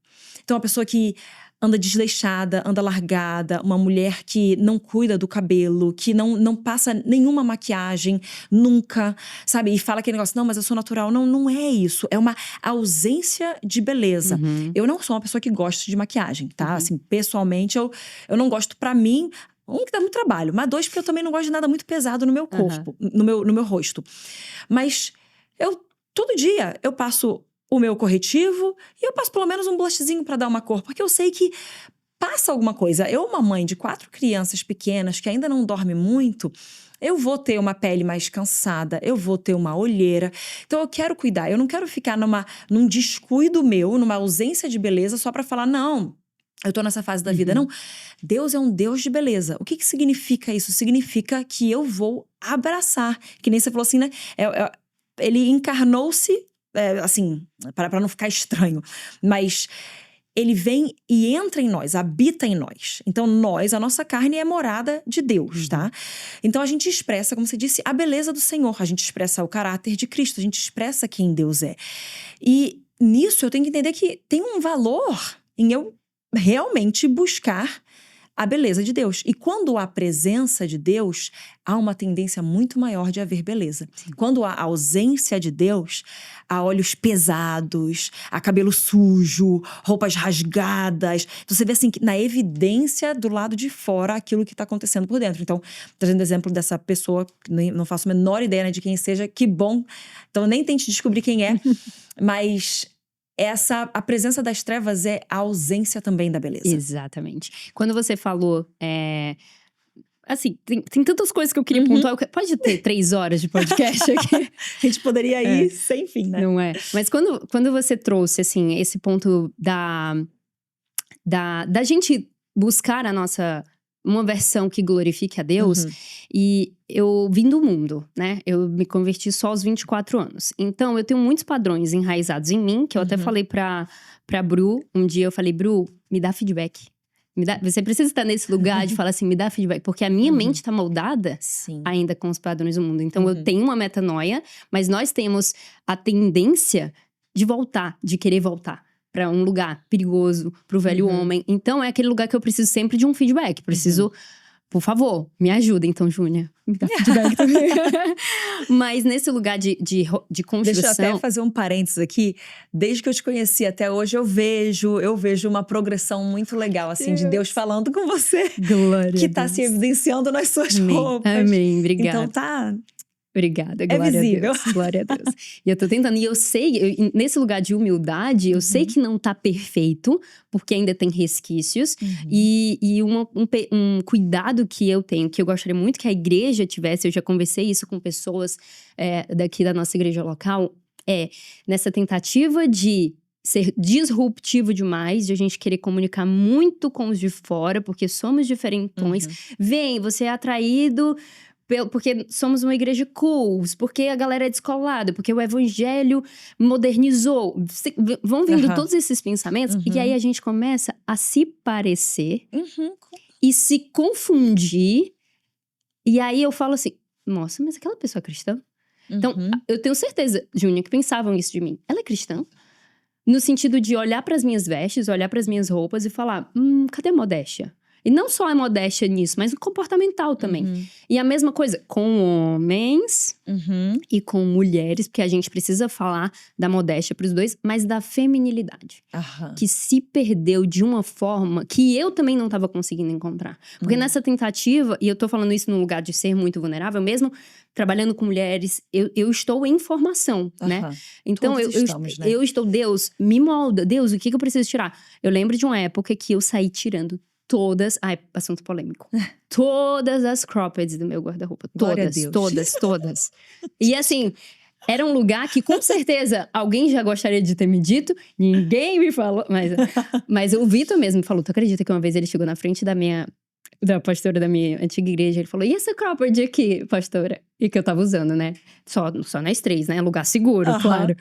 Então, uma pessoa que anda desleixada, anda largada, uma mulher que não cuida do cabelo, que não passa nenhuma maquiagem, nunca, sabe? E fala aquele negócio, não, mas eu sou natural. Não, não é isso. É uma ausência de beleza. Eu não sou uma pessoa que gosta de maquiagem, tá? Assim, pessoalmente, eu não gosto pra mim. Um, que dá muito trabalho, mas dois, porque eu também não gosto de nada muito pesado no meu corpo, no meu rosto. Mas todo dia, eu passo o meu corretivo e eu passo pelo menos um blushzinho pra dar uma cor, porque eu sei que passa alguma coisa. Eu, uma mãe de 4 crianças pequenas que ainda não dorme muito, eu vou ter uma pele mais cansada, eu vou ter uma olheira. Então eu quero cuidar, eu não quero ficar num descuido meu, numa ausência de beleza só pra falar, não, eu tô nessa fase da vida. Não, Deus é um Deus de beleza. O que significa isso? Significa que eu vou abraçar. Que nem você falou assim, né? Ele encarnou-se, assim, para não ficar estranho. Mas ele vem e entra em nós, habita em nós. Então a nossa carne é morada de Deus, tá? Então a gente expressa, como você disse, a beleza do Senhor. A gente expressa o caráter de Cristo. A gente expressa quem Deus é. E nisso eu tenho que entender que tem um valor em eu realmente buscar a beleza de Deus. E quando há presença de Deus, há uma tendência muito maior de haver beleza. Quando há ausência de Deus, há olhos pesados, há cabelo sujo, roupas rasgadas. Então você vê assim, que na evidência do lado de fora, aquilo que está acontecendo por dentro. Então, trazendo exemplo dessa pessoa, não faço a menor ideia, né, de quem seja, que bom. Então nem tente descobrir quem é, mas a presença das trevas é a ausência também da beleza. Exatamente. Quando você falou, assim, tem tantas coisas que eu queria pontuar. Pode ter 3 horas de podcast aqui. A gente poderia ir sem fim, né? Não é? Mas quando você trouxe, assim, esse ponto da gente buscar uma versão que glorifique a Deus, e eu vim do mundo, né? Eu me converti só aos 24 anos. Então, eu tenho muitos padrões enraizados em mim, que eu até falei pra Bru, um dia eu falei, Bru, me dá feedback. Você precisa estar nesse lugar de falar assim, me dá feedback. Porque a minha mente tá moldada ainda com os padrões do mundo. Então, eu tenho uma metanoia, mas nós temos a tendência de voltar, de querer voltar pra um lugar perigoso, pro velho homem. Então, é aquele lugar que eu preciso sempre de um feedback. Preciso, por favor, me ajuda então, Júnia. Me dá feedback também. Mas nesse lugar de construção… Deixa eu até fazer um parênteses aqui. Desde que eu te conheci até hoje, eu vejo uma progressão muito legal, assim, de Deus falando com você. Glória que tá se evidenciando nas suas roupas. Amém, obrigada. Então tá… Obrigada, glória visível. a Deus, glória a Deus. E eu tô tentando, e eu sei, nesse lugar de humildade, eu sei que não tá perfeito, porque ainda tem resquícios. E um cuidado que eu tenho, que eu gostaria muito que a igreja tivesse, eu já conversei isso com pessoas daqui da nossa igreja local, nessa tentativa de ser disruptivo demais, de a gente querer comunicar muito com os de fora, porque somos diferentões. Vem, você é atraído porque somos uma igreja cool, porque a galera é descolada, porque o evangelho modernizou. Vão vindo todos esses pensamentos, e aí a gente começa a se parecer e se confundir. E aí eu falo assim, nossa, mas aquela pessoa é cristã? Então, eu tenho certeza, Júnior, que pensavam isso de mim. Ela é cristã? No sentido de olhar para as minhas vestes, olhar para as minhas roupas e falar, cadê a modéstia? E não só a modéstia nisso, mas o comportamental também. E a mesma coisa com homens e com mulheres, porque a gente precisa falar da modéstia para os dois, mas da feminilidade. Que se perdeu de uma forma que eu também não estava conseguindo encontrar. Porque nessa tentativa, e eu tô falando isso no lugar de ser muito vulnerável, mesmo trabalhando com mulheres, eu estou em formação, né? Então, eu estou, Deus, me molda. Deus, o que eu preciso tirar? Eu lembro de uma época que eu saí tirando todas… Ai, assunto polêmico. Todas as croppeds do meu guarda-roupa. Todas. E assim, era um lugar que com certeza alguém já gostaria de ter me dito. Ninguém me falou. Mas o Vitor mesmo falou. Tu acredita que uma vez ele chegou na frente da pastora da minha antiga igreja, ele falou, e essa cropped aqui, pastora? E que eu tava usando, né? Só nós três, né? Lugar seguro, claro.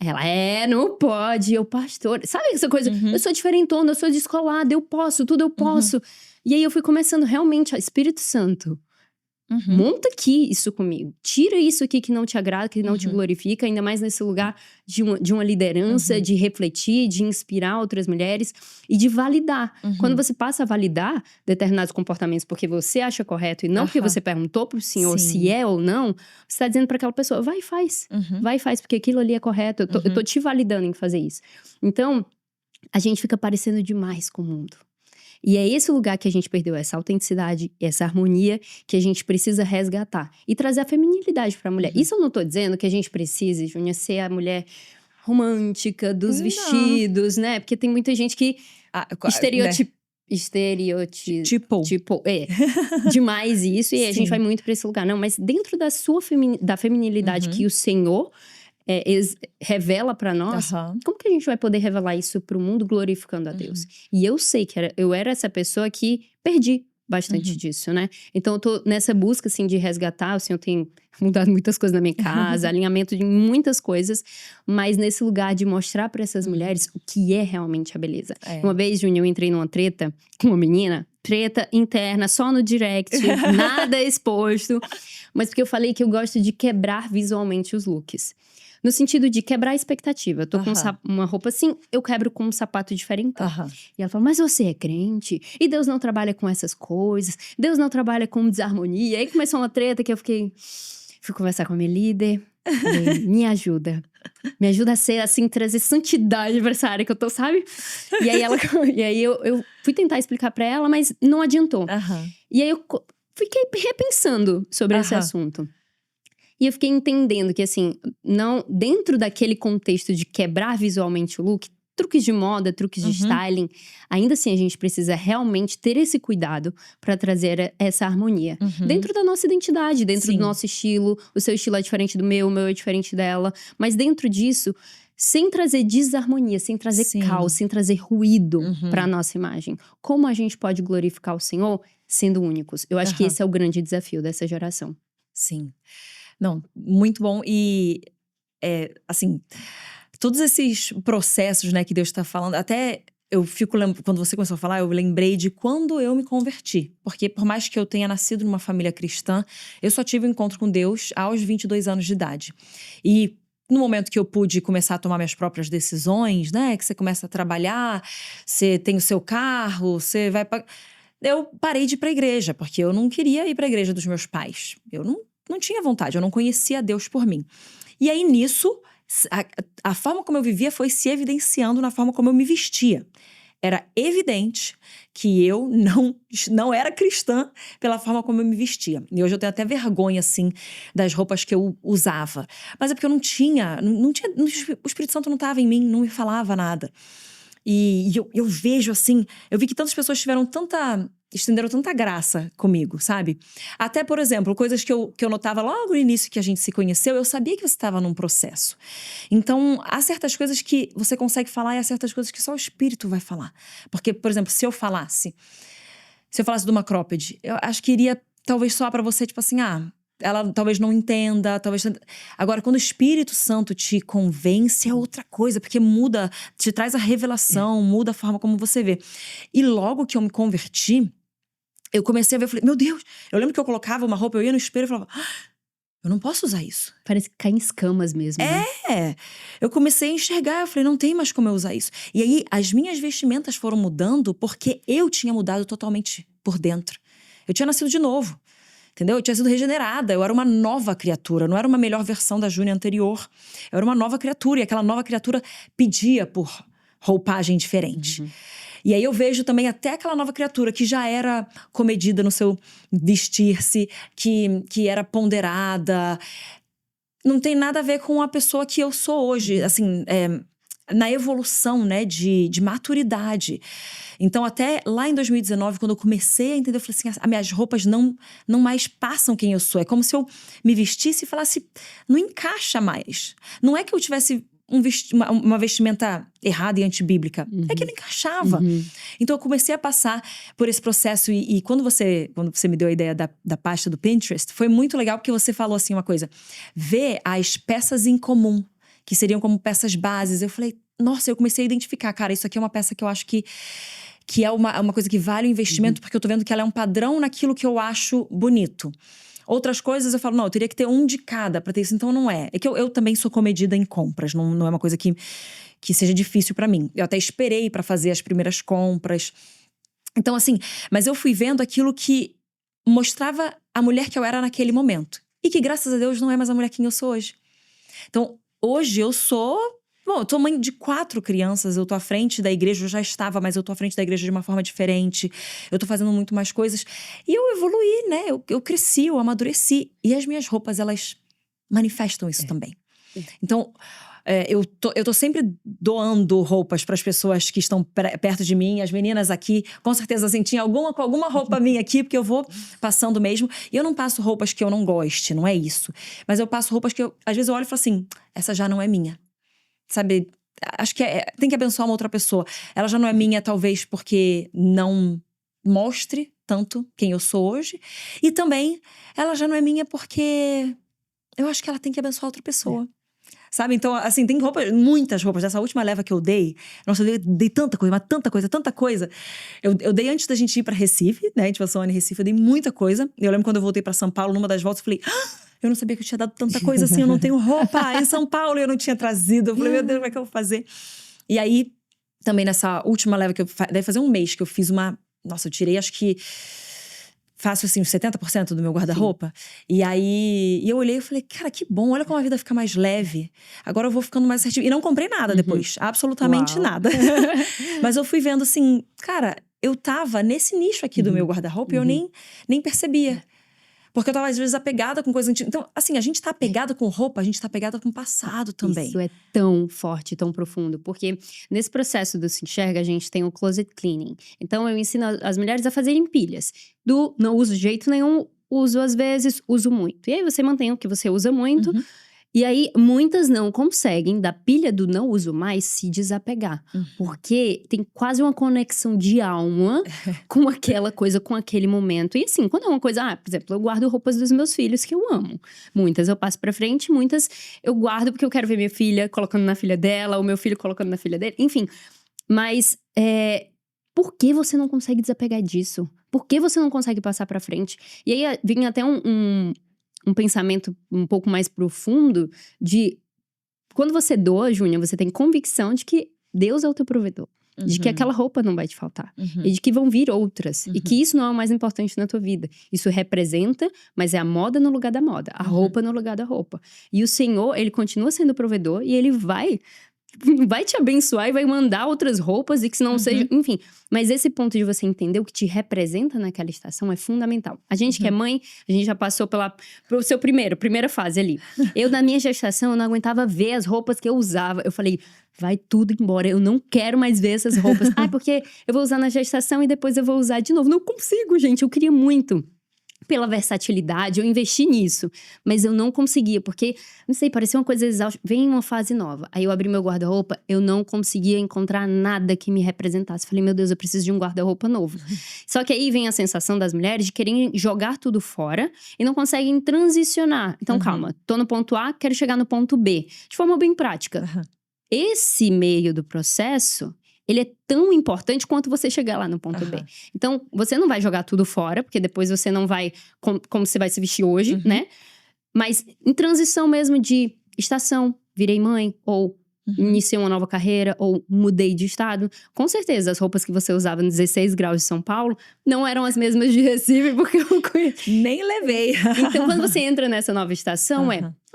Ela, não pode, eu pastor. Sabe essa coisa? Eu sou diferentona, eu sou descolada, eu posso, tudo eu posso. E aí eu fui começando realmente, Espírito Santo, monta aqui isso comigo. Tira isso aqui que não te agrada, que não te glorifica. Ainda mais nesse lugar de uma liderança, de refletir, de inspirar outras mulheres e de validar. Quando você passa a validar determinados comportamentos porque você acha correto e não porque você perguntou pro Senhor se é ou não, você tá dizendo para aquela pessoa, vai e faz. Vai e faz, porque aquilo ali é correto. Eu tô te validando em fazer isso. Então, a gente fica parecendo demais com o mundo. E é esse lugar que a gente perdeu, essa autenticidade, essa harmonia que a gente precisa resgatar. E trazer a feminilidade pra mulher. Isso eu não tô dizendo que a gente precise, Júnia, ser a mulher romântica dos vestidos, né? Porque tem muita gente que estereotipou demais isso. E a gente vai muito pra esse lugar. Não, mas dentro da da feminilidade que o Senhor… revela pra nós, como que a gente vai poder revelar isso pro mundo glorificando a Deus? E eu sei que eu era essa pessoa que perdi bastante disso, né? Então eu tô nessa busca, assim, de resgatar. O Senhor tem mudado muitas coisas na minha casa, alinhamento de muitas coisas, mas nesse lugar de mostrar pra essas mulheres o que é realmente a beleza. Uma vez, Júnior, eu entrei numa treta com uma menina, treta interna, só no direct, nada exposto, mas porque eu falei que eu gosto de quebrar visualmente os looks. No sentido de quebrar a expectativa. Eu tô com uma roupa assim, eu quebro com um sapato diferente. E ela fala, mas você é crente? E Deus não trabalha com essas coisas? Deus não trabalha com desarmonia? Aí começou uma treta que eu fui conversar com a minha líder. Falei, me ajuda a ser assim, trazer santidade pra essa área que eu tô, sabe? E aí eu fui tentar explicar pra ela, mas não adiantou. E aí eu fiquei repensando sobre esse assunto. E eu fiquei entendendo que, assim, não, dentro daquele contexto de quebrar visualmente o look, truques de moda, truques de styling, ainda assim a gente precisa realmente ter esse cuidado pra trazer essa harmonia. Dentro da nossa identidade, dentro do nosso estilo. O seu estilo é diferente do meu, o meu é diferente dela. Mas dentro disso, sem trazer desarmonia, sem trazer caos, sem trazer ruído pra nossa imagem. Como a gente pode glorificar o Senhor sendo únicos? Eu acho que esse é o grande desafio dessa geração. Sim. Não, muito bom. E, assim, todos esses processos, né, que Deus está falando, até eu fico quando você começou a falar, eu lembrei de quando eu me converti. Porque por mais que eu tenha nascido numa família cristã, eu só tive um encontro com Deus aos 22 anos de idade. E no momento que eu pude começar a tomar minhas próprias decisões, né, que você começa a trabalhar, você tem o seu carro, você vai… Eu parei de ir pra igreja, porque eu não queria ir pra igreja dos meus pais. Eu não tinha vontade, eu não conhecia Deus por mim. E aí, nisso, a forma como eu vivia foi se evidenciando na forma como eu me vestia. Era evidente que eu não era cristã pela forma como eu me vestia. E hoje eu tenho até vergonha, assim, das roupas que eu usava. Mas é porque eu não tinha, o Espírito Santo não estava em mim, não me falava nada. E eu vejo, assim, eu vi que tantas pessoas estenderam tanta graça comigo, sabe? Até, por exemplo, coisas que eu notava logo no início que a gente se conheceu, eu sabia que você estava num processo. Então, há certas coisas que você consegue falar e há certas coisas que só o Espírito vai falar. Porque, por exemplo, se eu falasse de uma cropped, eu acho que iria talvez só pra você, tipo assim, ela talvez não entenda, talvez... Agora, quando o Espírito Santo te convence, é outra coisa, porque muda, te traz a revelação, muda a forma como você vê. E logo que eu me converti, eu comecei a ver, eu falei, meu Deus! Eu lembro que eu colocava uma roupa, eu ia no espelho e falava, eu não posso usar isso. Parece que cai em escamas mesmo, né? Eu comecei a enxergar, eu falei, não tem mais como eu usar isso. E aí, as minhas vestimentas foram mudando porque eu tinha mudado totalmente por dentro. Eu tinha nascido de novo. Entendeu? Eu tinha sido regenerada, eu era uma nova criatura, não era uma melhor versão da Júnia anterior. Eu era uma nova criatura, e aquela nova criatura pedia por roupagem diferente. E aí eu vejo também até aquela nova criatura que já era comedida no seu vestir-se, que era ponderada. Não tem nada a ver com a pessoa que eu sou hoje, assim, na evolução, né, de maturidade. Então, até lá em 2019, quando eu comecei a entender, eu falei assim, as minhas roupas não mais passam quem eu sou. É como se eu me vestisse e falasse, não encaixa mais. Não é que eu tivesse uma vestimenta errada e antibíblica. É que não encaixava. Então, eu comecei a passar por esse processo. E quando você me deu a ideia da pasta do Pinterest, foi muito legal, porque você falou assim uma coisa. Vê as peças em comum, que seriam como peças bases. Eu falei, nossa, eu comecei a identificar. Cara, isso aqui é uma peça que eu acho que é uma coisa que vale o investimento, porque eu tô vendo que ela é um padrão naquilo que eu acho bonito. Outras coisas eu falo, não, eu teria que ter um de cada pra ter isso, então não é. É que eu também sou comedida em compras, não é uma coisa que seja difícil pra mim. Eu até esperei pra fazer as primeiras compras. Então assim, mas eu fui vendo aquilo que mostrava a mulher que eu era naquele momento. E que graças a Deus não é mais a mulher que eu sou hoje. Então hoje eu sou... Bom, eu tô mãe de 4 crianças, eu tô à frente da igreja, eu já estava, mas eu tô à frente da igreja de uma forma diferente. Eu tô fazendo muito mais coisas. E eu evoluí, né? Eu cresci, eu amadureci. E as minhas roupas, elas manifestam isso também. Então, eu tô sempre doando roupas pras pessoas que estão perto de mim. As meninas aqui, com certeza, assim, tinha alguma roupa minha aqui, porque eu vou passando mesmo. E eu não passo roupas que eu não goste, não é isso. Mas eu passo roupas que às vezes eu olho e falo assim, essa já não é minha. Sabe, acho que tem que abençoar uma outra pessoa. Ela já não é minha, talvez, porque não mostre tanto quem eu sou hoje. E também, ela já não é minha porque eu acho que ela tem que abençoar outra pessoa. Sabe, então, assim, tem muitas roupas. Dessa última leva que eu dei, nossa, eu dei tanta coisa, mas tanta coisa. Eu dei antes da gente ir pra Recife, né? A gente passou um ano em Recife, eu dei muita coisa. Eu lembro quando eu voltei pra São Paulo, numa das voltas, eu falei... Eu não sabia que eu tinha dado tanta coisa assim, eu não tenho roupa em São Paulo, eu não tinha trazido. Eu falei, meu Deus, como é que eu vou fazer? E aí, também nessa última leva que eu... Deve fazer um mês que eu fiz uma... Nossa, eu tirei, acho que... Faço, assim, uns 70% do meu guarda-roupa. E aí, eu olhei e falei, cara, que bom, olha como a vida fica mais leve. Agora eu vou ficando mais assertiva. E não comprei nada depois, absolutamente nada. Mas eu fui vendo assim, cara, eu tava nesse nicho aqui do meu guarda-roupa e eu nem percebia. Porque eu tava, às vezes, apegada com coisas antigas. Então, assim, a gente tá apegada com roupa, a gente tá apegada com o passado também. Isso é tão forte, tão profundo. Porque nesse processo do Se Enxerga, a gente tem o closet cleaning. Então, eu ensino as mulheres a fazerem pilhas. Não uso de jeito nenhum, uso às vezes, uso muito. E aí, você mantém o que você usa muito. E aí, muitas não conseguem, da pilha do não uso mais, se desapegar. Porque tem quase uma conexão de alma com aquela coisa, com aquele momento. E assim, quando é uma coisa... por exemplo, eu guardo roupas dos meus filhos que eu amo. Muitas eu passo pra frente, muitas eu guardo porque eu quero ver minha filha colocando na filha dela, ou meu filho colocando na filha dele. Enfim, mas... por que você não consegue desapegar disso? Por que você não consegue passar pra frente? E aí, vem até um pensamento um pouco mais profundo de... Quando você doa, Júnia, você tem convicção de que Deus é o teu provedor. De que aquela roupa não vai te faltar. E de que vão vir outras. E que isso não é o mais importante na tua vida. Isso representa, mas é a moda no lugar da moda. A roupa no lugar da roupa. E o Senhor, Ele continua sendo provedor e Ele vai te abençoar e vai mandar outras roupas e que se não seja... Enfim, mas esse ponto de você entender o que te representa naquela estação é fundamental. A gente que é mãe, a gente já passou pro seu primeira fase ali. Eu, na minha gestação, eu não aguentava ver as roupas que eu usava. Eu falei, vai tudo embora, eu não quero mais ver essas roupas. Porque eu vou usar na gestação e depois eu vou usar de novo. Não consigo, gente, eu queria muito. pela versatilidade, eu investi nisso. Mas eu não conseguia, porque, não sei, parecia uma coisa exausta. Vem uma fase nova. Aí eu abri meu guarda-roupa, eu não conseguia encontrar nada que me representasse. Falei, meu Deus, eu preciso de um guarda-roupa novo. Só que aí vem a sensação das mulheres de querem jogar tudo fora e não conseguem transicionar. Então, calma, tô no ponto A, quero chegar no ponto B. De forma bem prática. Esse meio do processo, ele é tão importante quanto você chegar lá no ponto B. Então, você não vai jogar tudo fora, porque depois você não vai… Como você vai se vestir hoje, né? Mas em transição mesmo de estação, virei mãe, ou iniciei uma nova carreira, ou mudei de estado. Com certeza, as roupas que você usava nos 16 graus de São Paulo não eram as mesmas de Recife, porque eu conheço. Nem levei. Então, quando você entra nessa nova estação,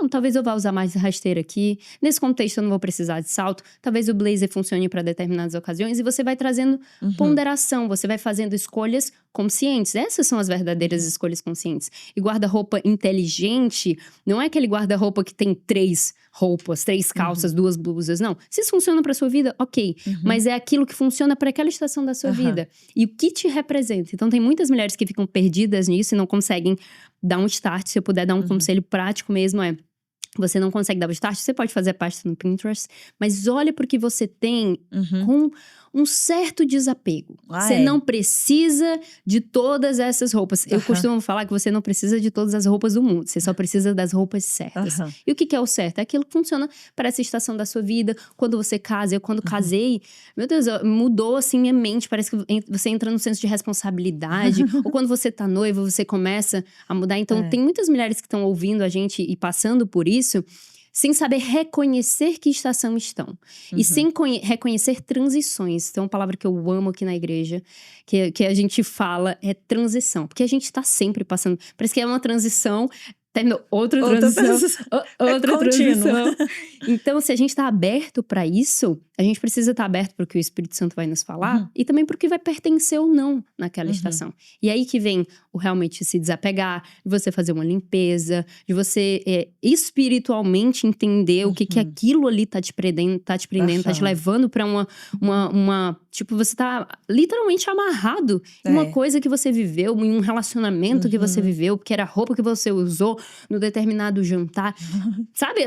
talvez eu vá usar mais rasteira aqui. Nesse contexto, eu não vou precisar de salto. Talvez o blazer funcione para determinadas ocasiões. E você vai trazendo ponderação. Você vai fazendo escolhas conscientes. Essas são as verdadeiras escolhas conscientes. E guarda-roupa inteligente não é aquele guarda-roupa que tem 3 roupas, 3 calças, 2 blusas. Não. Se isso funciona para sua vida, ok. Mas é aquilo que funciona para aquela estação da sua vida. E o que te representa. Então, tem muitas mulheres que ficam perdidas nisso e não conseguem dar um start. Se eu puder dar um conselho prático mesmo, você não consegue dar o start, você pode fazer a pasta no Pinterest, mas olha pro que você tem com um certo desapego. Você não precisa de todas essas roupas. Eu costumo falar que você não precisa de todas as roupas do mundo, você só precisa das roupas certas. E o que é o certo? É aquilo que funciona para essa estação da sua vida. Quando você casa, eu quando casei, meu Deus, mudou assim minha mente, parece que você entra num senso de responsabilidade. Ou quando você tá noiva, você começa a mudar. Então, tem muitas mulheres que estão ouvindo a gente e passando por isso, sem saber reconhecer que estação estão. E sem reconhecer transições. Então, uma palavra que eu amo aqui na igreja, que a gente fala, é transição. Porque a gente tá sempre passando… Parece que é uma transição… Terminou outra transição. Outra transição. Então, se a gente tá aberto pra isso, a gente precisa estar aberto pro que o Espírito Santo vai nos falar. E também pro que vai pertencer ou não naquela estação. E aí que vem o realmente se desapegar, de você fazer uma limpeza, de você espiritualmente entender o que aquilo ali tá te prendendo, tá te levando pra uma… Tipo, você tá literalmente amarrado em uma coisa que você viveu, em um relacionamento que você viveu, porque era a roupa que você usou no determinado jantar. Sabe?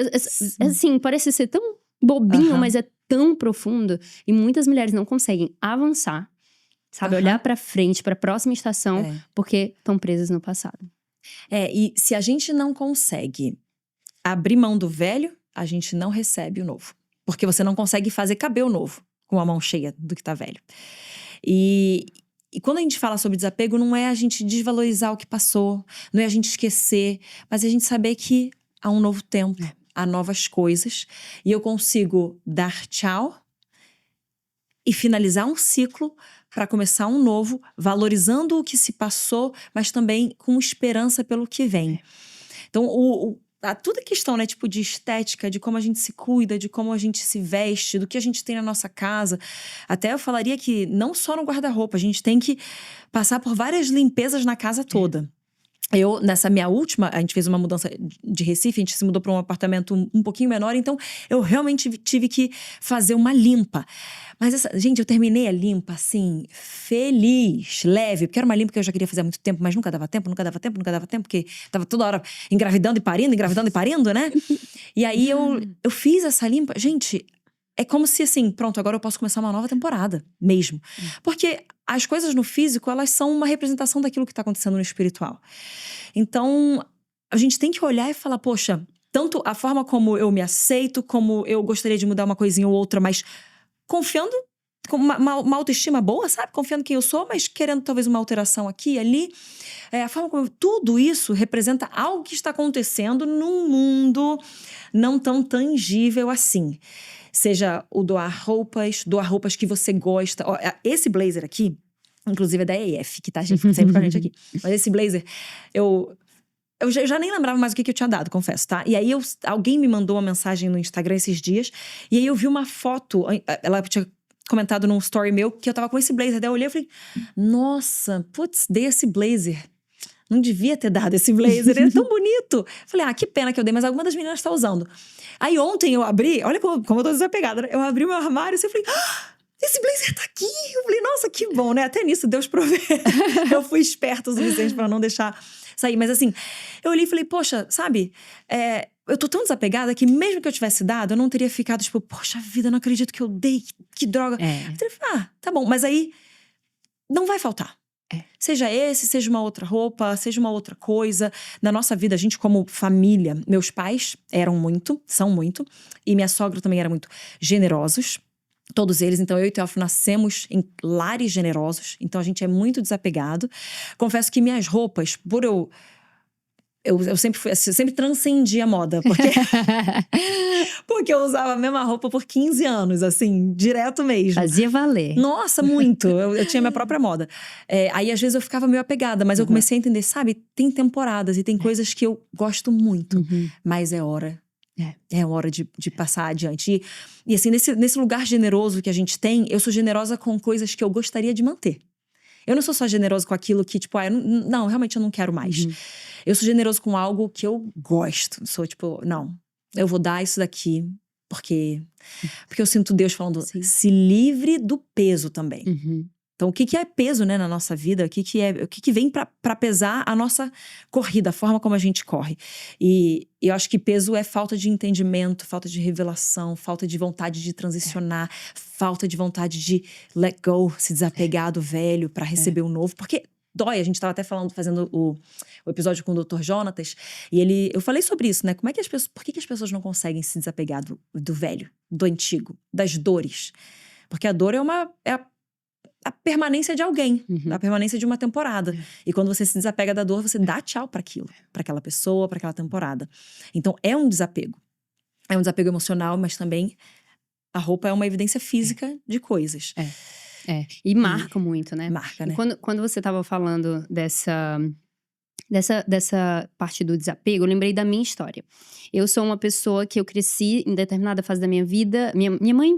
Assim, parece ser tão bobinho, mas é tão profundo. E muitas mulheres não conseguem avançar, sabe? Olhar pra frente, pra próxima estação, porque estão presas no passado. E se a gente não consegue abrir mão do velho, a gente não recebe o novo. Porque você não consegue fazer caber o novo com a mão cheia do que tá velho. E quando a gente fala sobre desapego, não é a gente desvalorizar o que passou, não é a gente esquecer, mas é a gente saber que há um novo tempo, há novas coisas, e eu consigo dar tchau e finalizar um ciclo para começar um novo, valorizando o que se passou, mas também com esperança pelo que vem. Então, toda a questão, né, tipo, de estética, de como a gente se cuida, de como a gente se veste, do que a gente tem na nossa casa. Até eu falaria que não só no guarda-roupa, a gente tem que passar por várias limpezas na casa toda. Eu, nessa minha última, a gente fez uma mudança de Recife, a gente se mudou para um apartamento um pouquinho menor, então eu realmente tive que fazer uma limpa. Mas, gente, eu terminei a limpa, assim, feliz, leve, porque era uma limpa que eu já queria fazer há muito tempo, mas nunca dava tempo, porque tava toda hora engravidando e parindo, né? E aí eu fiz essa limpa, gente… É como se assim, pronto, agora eu posso começar uma nova temporada, mesmo. Porque as coisas no físico, elas são uma representação daquilo que tá acontecendo no espiritual. Então, a gente tem que olhar e falar, poxa, tanto a forma como eu me aceito, como eu gostaria de mudar uma coisinha ou outra, mas confiando, com uma autoestima boa, sabe? Confiando em quem eu sou, mas querendo talvez uma alteração aqui e ali. A forma como tudo isso representa algo que está acontecendo num mundo não tão tangível assim. Seja o doar roupas que você gosta. Ó, esse blazer aqui, inclusive é da EF, que tá sempre com a gente aqui. Mas esse blazer, eu já nem lembrava mais o que eu tinha dado, confesso, tá? E aí alguém me mandou uma mensagem no Instagram esses dias, e aí eu vi uma foto, ela tinha comentado num story meu que eu tava com esse blazer. Daí eu olhei e falei, nossa, putz, dei esse blazer. Não devia ter dado esse blazer, ele é tão bonito. Falei, que pena que eu dei, mas alguma das meninas tá usando. Aí ontem eu abri, olha como eu tô desapegada, né? Eu abri meu armário e eu falei, esse blazer tá aqui. Eu falei, nossa, que bom, né? Até nisso Deus provê. Eu fui esperta o suficiente pra não deixar sair. Mas assim, eu olhei e falei, poxa, sabe? Eu tô tão desapegada que mesmo que eu tivesse dado, eu não teria ficado tipo, poxa vida, não acredito que eu dei, que droga. Eu falei, tá bom, mas aí não vai faltar. Seja seja uma outra roupa, seja uma outra coisa. Na nossa vida, a gente como família, meus pais são muito. E minha sogra também era muito generosos. Todos eles, então eu e Teófilo nascemos em lares generosos. Então a gente é muito desapegado. Confesso que minhas roupas, eu sempre transcendi a moda, porque eu usava a mesma roupa por 15 anos, assim, direto mesmo. Fazia valer. Nossa, muito. Eu tinha minha própria moda. Aí, às vezes, eu ficava meio apegada, mas eu comecei a entender, sabe? Tem temporadas e tem coisas que eu gosto muito, mas é hora. É hora de passar adiante. E assim, nesse lugar generoso que a gente tem, eu sou generosa com coisas que eu gostaria de manter. Eu não sou só generosa com aquilo que, tipo, não, realmente eu não quero mais. Eu sou generoso com algo que eu gosto. Sou tipo, não, eu vou dar isso daqui porque eu sinto Deus falando, se livre do peso também. Então, o que é peso, né, na nossa vida? O que vem pra pesar a nossa corrida, a forma como a gente corre. E eu acho que peso é falta de entendimento, falta de revelação, falta de vontade de transicionar, falta de vontade de let go, se desapegar do velho pra receber o novo. Porque dói, a gente tava até fazendo o episódio com o Dr. Jonatas, e eu falei sobre isso, né? Por que as pessoas não conseguem se desapegar do velho, do antigo, das dores? Porque a dor é a permanência de alguém, a permanência de uma temporada. E quando você se desapega da dor, você dá tchau pra aquilo, pra aquela pessoa, pra aquela temporada. Então é um desapego. É um desapego emocional, mas também a roupa é uma evidência física de coisas. E marca muito, né? Marca, né? Quando você tava falando dessa parte do desapego, eu lembrei da minha história. Eu sou uma pessoa que eu cresci em determinada fase da minha vida. Minha mãe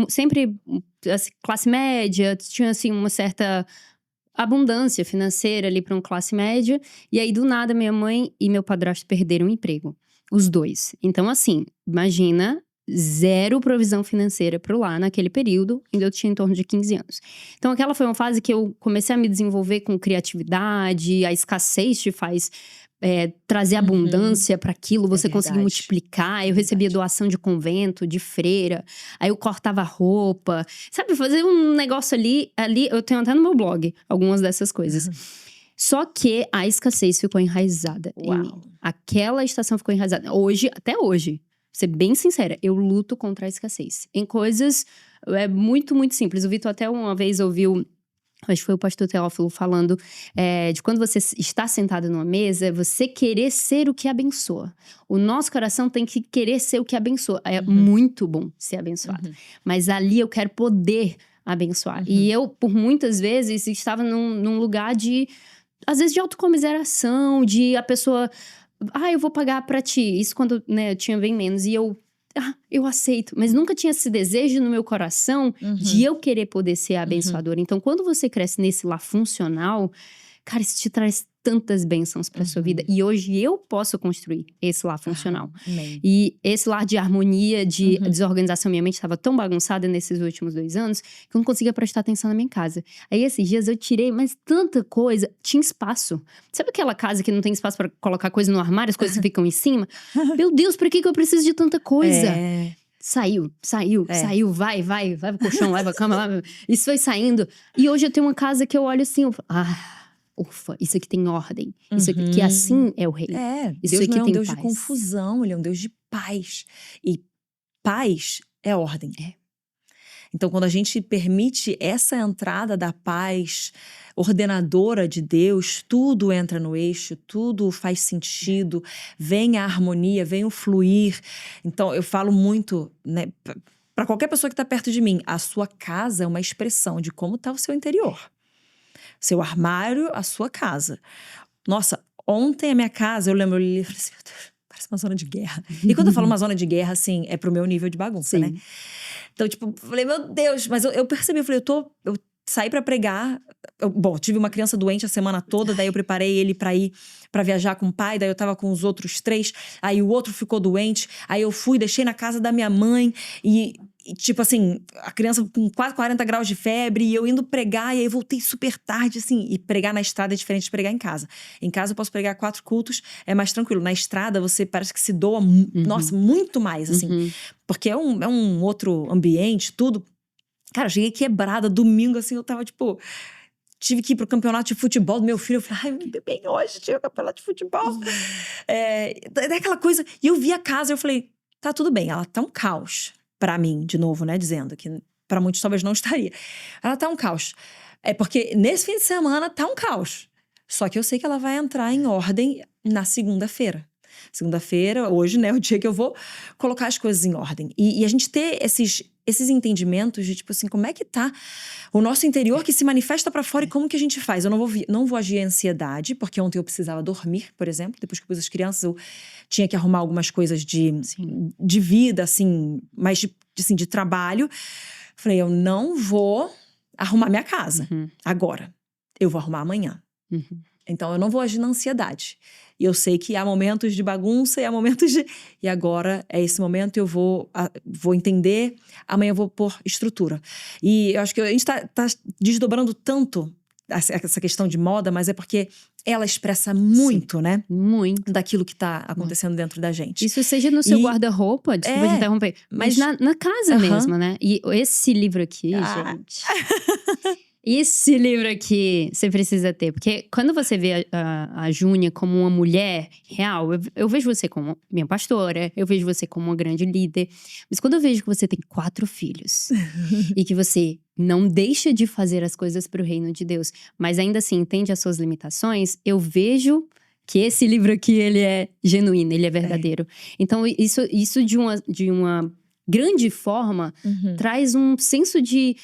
sempre assim, classe média, tinha assim uma certa abundância financeira ali para uma classe média. E aí, do nada, minha mãe e meu padrasto perderam o emprego. Os dois. Então, assim, imagina, zero provisão financeira pro lar naquele período, ainda eu tinha em torno de 15 anos. Então, aquela foi uma fase que eu comecei a me desenvolver com criatividade, a escassez te faz trazer abundância para aquilo, você conseguir multiplicar. Eu recebia doação de convento, de freira, aí eu cortava roupa, sabe, fazer um negócio ali, eu tenho até no meu blog algumas dessas coisas. Só que a escassez ficou enraizada em mim. Aquela estação ficou enraizada. Até hoje, vou ser bem sincera, eu luto contra a escassez. Em coisas muito, muito simples. O Vitor até uma vez ouviu, acho que foi o pastor Teófilo falando de quando você está sentado numa mesa, você querer ser o que abençoa. O nosso coração tem que querer ser o que abençoa. É muito bom ser abençoado. Mas ali eu quero poder abençoar. E eu, por muitas vezes, estava num lugar de, às vezes, de autocomiseração, de a pessoa, eu vou pagar pra ti. Isso quando, né, eu tinha bem menos. E eu aceito. Mas nunca tinha esse desejo no meu coração de eu querer poder ser abençoadora. Então, quando você cresce nesse lar funcional, cara, isso te traz tantas bênçãos pra sua vida. E hoje eu posso construir esse lar funcional. E esse lar de harmonia, de desorganização. Minha mente estava tão bagunçada nesses últimos 2 anos que eu não conseguia prestar atenção na minha casa. Aí esses dias eu tirei, mas tanta coisa, tinha espaço. Sabe aquela casa que não tem espaço pra colocar coisa no armário, as coisas ficam em cima? Meu Deus, pra que eu preciso de tanta coisa? Saiu, vai pro colchão, vai pra cama, isso foi saindo. E hoje eu tenho uma casa que eu olho assim, ufa, isso aqui tem ordem. Isso aqui, que assim é o rei. Isso Deus aqui não é um tem Deus paz. de confusão, ele é um Deus de paz. E paz é ordem. Então, quando a gente permite essa entrada da paz ordenadora de Deus, tudo entra no eixo, tudo faz sentido, vem a harmonia, vem o fluir. Então, eu falo muito, né, para qualquer pessoa que está perto de mim, a sua casa é uma expressão de como está o seu interior. Seu armário, a sua casa. Nossa, ontem a minha casa, eu lembro, eu falei assim, meu Deus, parece uma zona de guerra. E quando eu falo uma zona de guerra, assim, é pro meu nível de bagunça, né? Então, tipo, eu falei, meu Deus, mas eu percebi, eu falei, eu saí pra pregar. Tive uma criança doente a semana toda, daí eu preparei ele pra ir pra viajar com o pai, daí eu tava com os outros 3, aí o outro ficou doente, aí eu fui, deixei na casa da minha mãe, e E, tipo assim, a criança com quase 40 graus de febre, e eu indo pregar, e aí eu voltei super tarde, assim. E pregar na estrada é diferente de pregar em casa. Em casa eu posso pregar 4 cultos, é mais tranquilo. Na estrada você parece que se doa, nossa, muito mais, assim. Porque é um outro ambiente, tudo. Cara, eu cheguei quebrada, domingo, assim, eu tava, tipo... Tive que ir pro campeonato de futebol do meu filho. Eu falei, ai, bem hoje, tinha campeonato de futebol. É aquela coisa... E eu vi a casa, eu falei, tá tudo bem, ela tá um caos. Pra mim, de novo, né, dizendo que pra muitos talvez não estaria. Ela tá um caos. É porque nesse fim de semana tá um caos. Só que eu sei que ela vai entrar em ordem na segunda-feira. Segunda-feira, hoje, né, é o dia que eu vou colocar as coisas em ordem. E a gente ter esses entendimentos de, tipo assim, como é que tá o nosso interior que se manifesta pra fora e como que a gente faz. Eu não vou agir em ansiedade, porque ontem eu precisava dormir, por exemplo. Depois que eu pus as crianças, eu tinha que arrumar algumas coisas de vida, assim, mais de trabalho. Falei, eu não vou arrumar minha casa agora. Eu vou arrumar amanhã. Então, eu não vou agir na ansiedade. E eu sei que há momentos de bagunça e há momentos de... E agora é esse momento, eu vou entender, amanhã eu vou pôr estrutura. E eu acho que a gente tá desdobrando tanto essa questão de moda, mas é porque ela expressa muito, né? Muito. Daquilo que tá acontecendo dentro da gente. Isso seja no seu guarda-roupa, desculpa te interromper, mas na casa mesmo, né? E esse livro aqui, gente... Esse livro aqui você precisa ter, porque quando você vê a Júnia como uma mulher real, eu vejo você como minha pastora, eu vejo você como uma grande líder, mas quando eu vejo que você tem 4 filhos e que você não deixa de fazer as coisas para o reino de Deus, mas ainda assim entende as suas limitações, eu vejo que esse livro aqui, ele é genuíno, ele é verdadeiro. Então isso de uma grande forma traz um senso de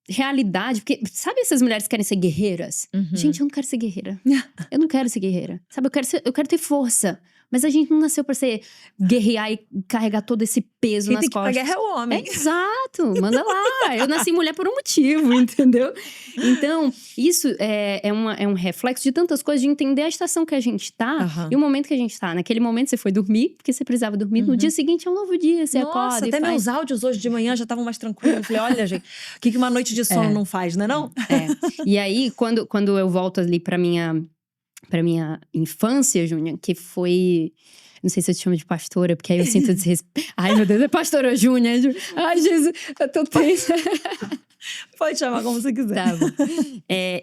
realidade, porque sabe essas mulheres que querem ser guerreiras? Gente, eu não quero ser guerreira. Eu não quero ser guerreira. Sabe, eu quero ter força. Mas a gente não nasceu pra ser guerrear e carregar todo esse peso nas costas. Quem tem que pra guerra é o homem. Exato, manda lá. Eu nasci mulher por um motivo, entendeu? Então, isso é um reflexo de tantas coisas, de entender a estação que a gente tá e o momento que a gente tá. Naquele momento você foi dormir, porque você precisava dormir. No dia seguinte é um novo dia, você acorda e até faz. Meus áudios hoje de manhã já estavam mais tranquilos. Eu falei, olha, gente, o que uma noite de sono não faz, né não? E aí, quando eu volto ali pra minha infância, Júnia, que foi... Não sei se eu te chamo de pastora, porque aí eu sinto desrespeito. Ai, meu Deus, é pastora Júnia. Ai, Jesus, eu tô tensa. Pode chamar como você quiser. Tá bom.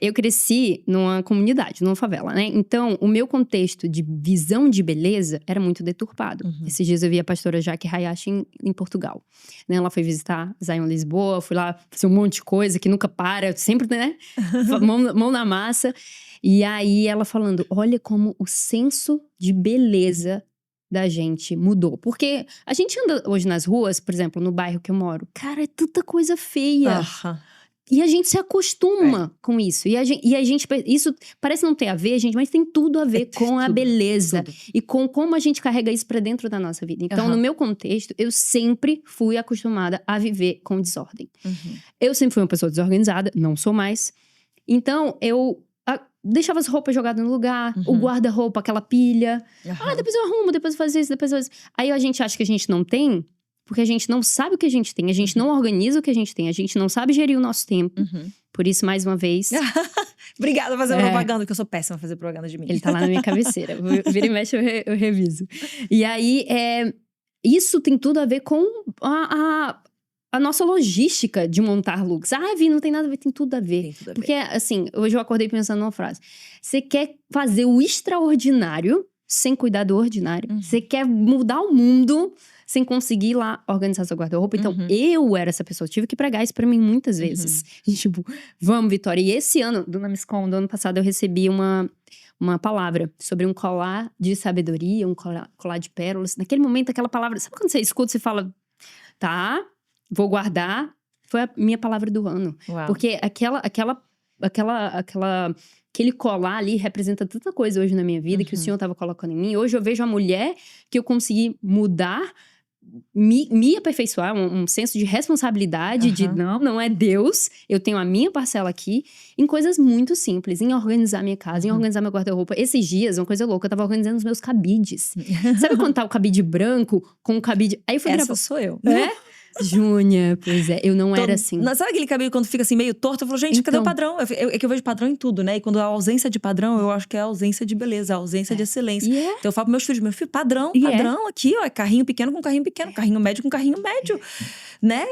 Eu cresci numa comunidade, numa favela, né? Então, o meu contexto de visão de beleza era muito deturpado. Esses dias eu vi a pastora Jaque Hayashi em Portugal. Né? Ela foi visitar Zion Lisboa, fui lá fazer um monte de coisa que nunca para, sempre, né? mão na massa. E aí, ela falando, olha como o senso de beleza da gente mudou. Porque a gente anda hoje nas ruas, por exemplo, no bairro que eu moro. Cara, é tanta coisa feia. E a gente se acostuma com isso. E a gente... Isso parece não ter a ver, gente, mas tem tudo a ver com a beleza. E com como a gente carrega isso pra dentro da nossa vida. Então, no meu contexto, eu sempre fui acostumada a viver com desordem. Eu sempre fui uma pessoa desorganizada, não sou mais. Então, eu... deixava as roupas jogadas no lugar, o guarda-roupa, aquela pilha. Depois eu arrumo, depois eu faço isso, depois eu faço isso. Aí a gente acha que a gente não tem, porque a gente não sabe o que a gente tem, a gente não organiza o que a gente tem, a gente não sabe gerir o nosso tempo. Por isso, mais uma vez... Obrigada por fazer propaganda, porque eu sou péssima a fazer propaganda de mim. Ele tá lá na minha cabeceira. Vira e mexe, eu reviso. E aí, isso tem tudo a ver com a nossa logística de montar looks. Vi, não tem nada a ver, tem tudo a ver. Porque, assim, hoje eu acordei pensando numa frase. Você quer fazer o extraordinário sem cuidar do ordinário. Você quer mudar o mundo sem conseguir ir lá organizar seu guarda-roupa. Então, eu era essa pessoa. Eu tive que pregar isso pra mim muitas vezes. E, tipo, vamos, Vitória. E esse ano, do Namiscom, do ano passado, eu recebi uma palavra sobre um colar de sabedoria, um colar de pérolas. Naquele momento, aquela palavra... Sabe quando você escuta e fala... Tá... Vou guardar, foi a minha palavra do ano. Uau. Porque aquele colar ali representa tanta coisa hoje na minha vida que o Senhor estava colocando em mim. Hoje eu vejo a mulher que eu consegui mudar, me aperfeiçoar, um senso de responsabilidade, de não é Deus, eu tenho a minha parcela aqui, em coisas muito simples, em organizar minha casa, em organizar meu guarda-roupa. Esses dias, uma coisa louca, eu tava organizando os meus cabides. Sabe quando tá o cabide branco com o cabide... Aí eu fui Essa sou eu. Júnia, pois é, eu não era assim. Sabe aquele cabelo quando fica assim meio torto? Eu falo, gente, cadê o padrão? É que eu vejo padrão em tudo, né? E quando há ausência de padrão, eu acho que é a ausência de beleza, a ausência de excelência. Então eu falo pros meus filhos, meu filho, padrão aqui, ó, é carrinho pequeno com carrinho pequeno, carrinho médio com carrinho médio, né?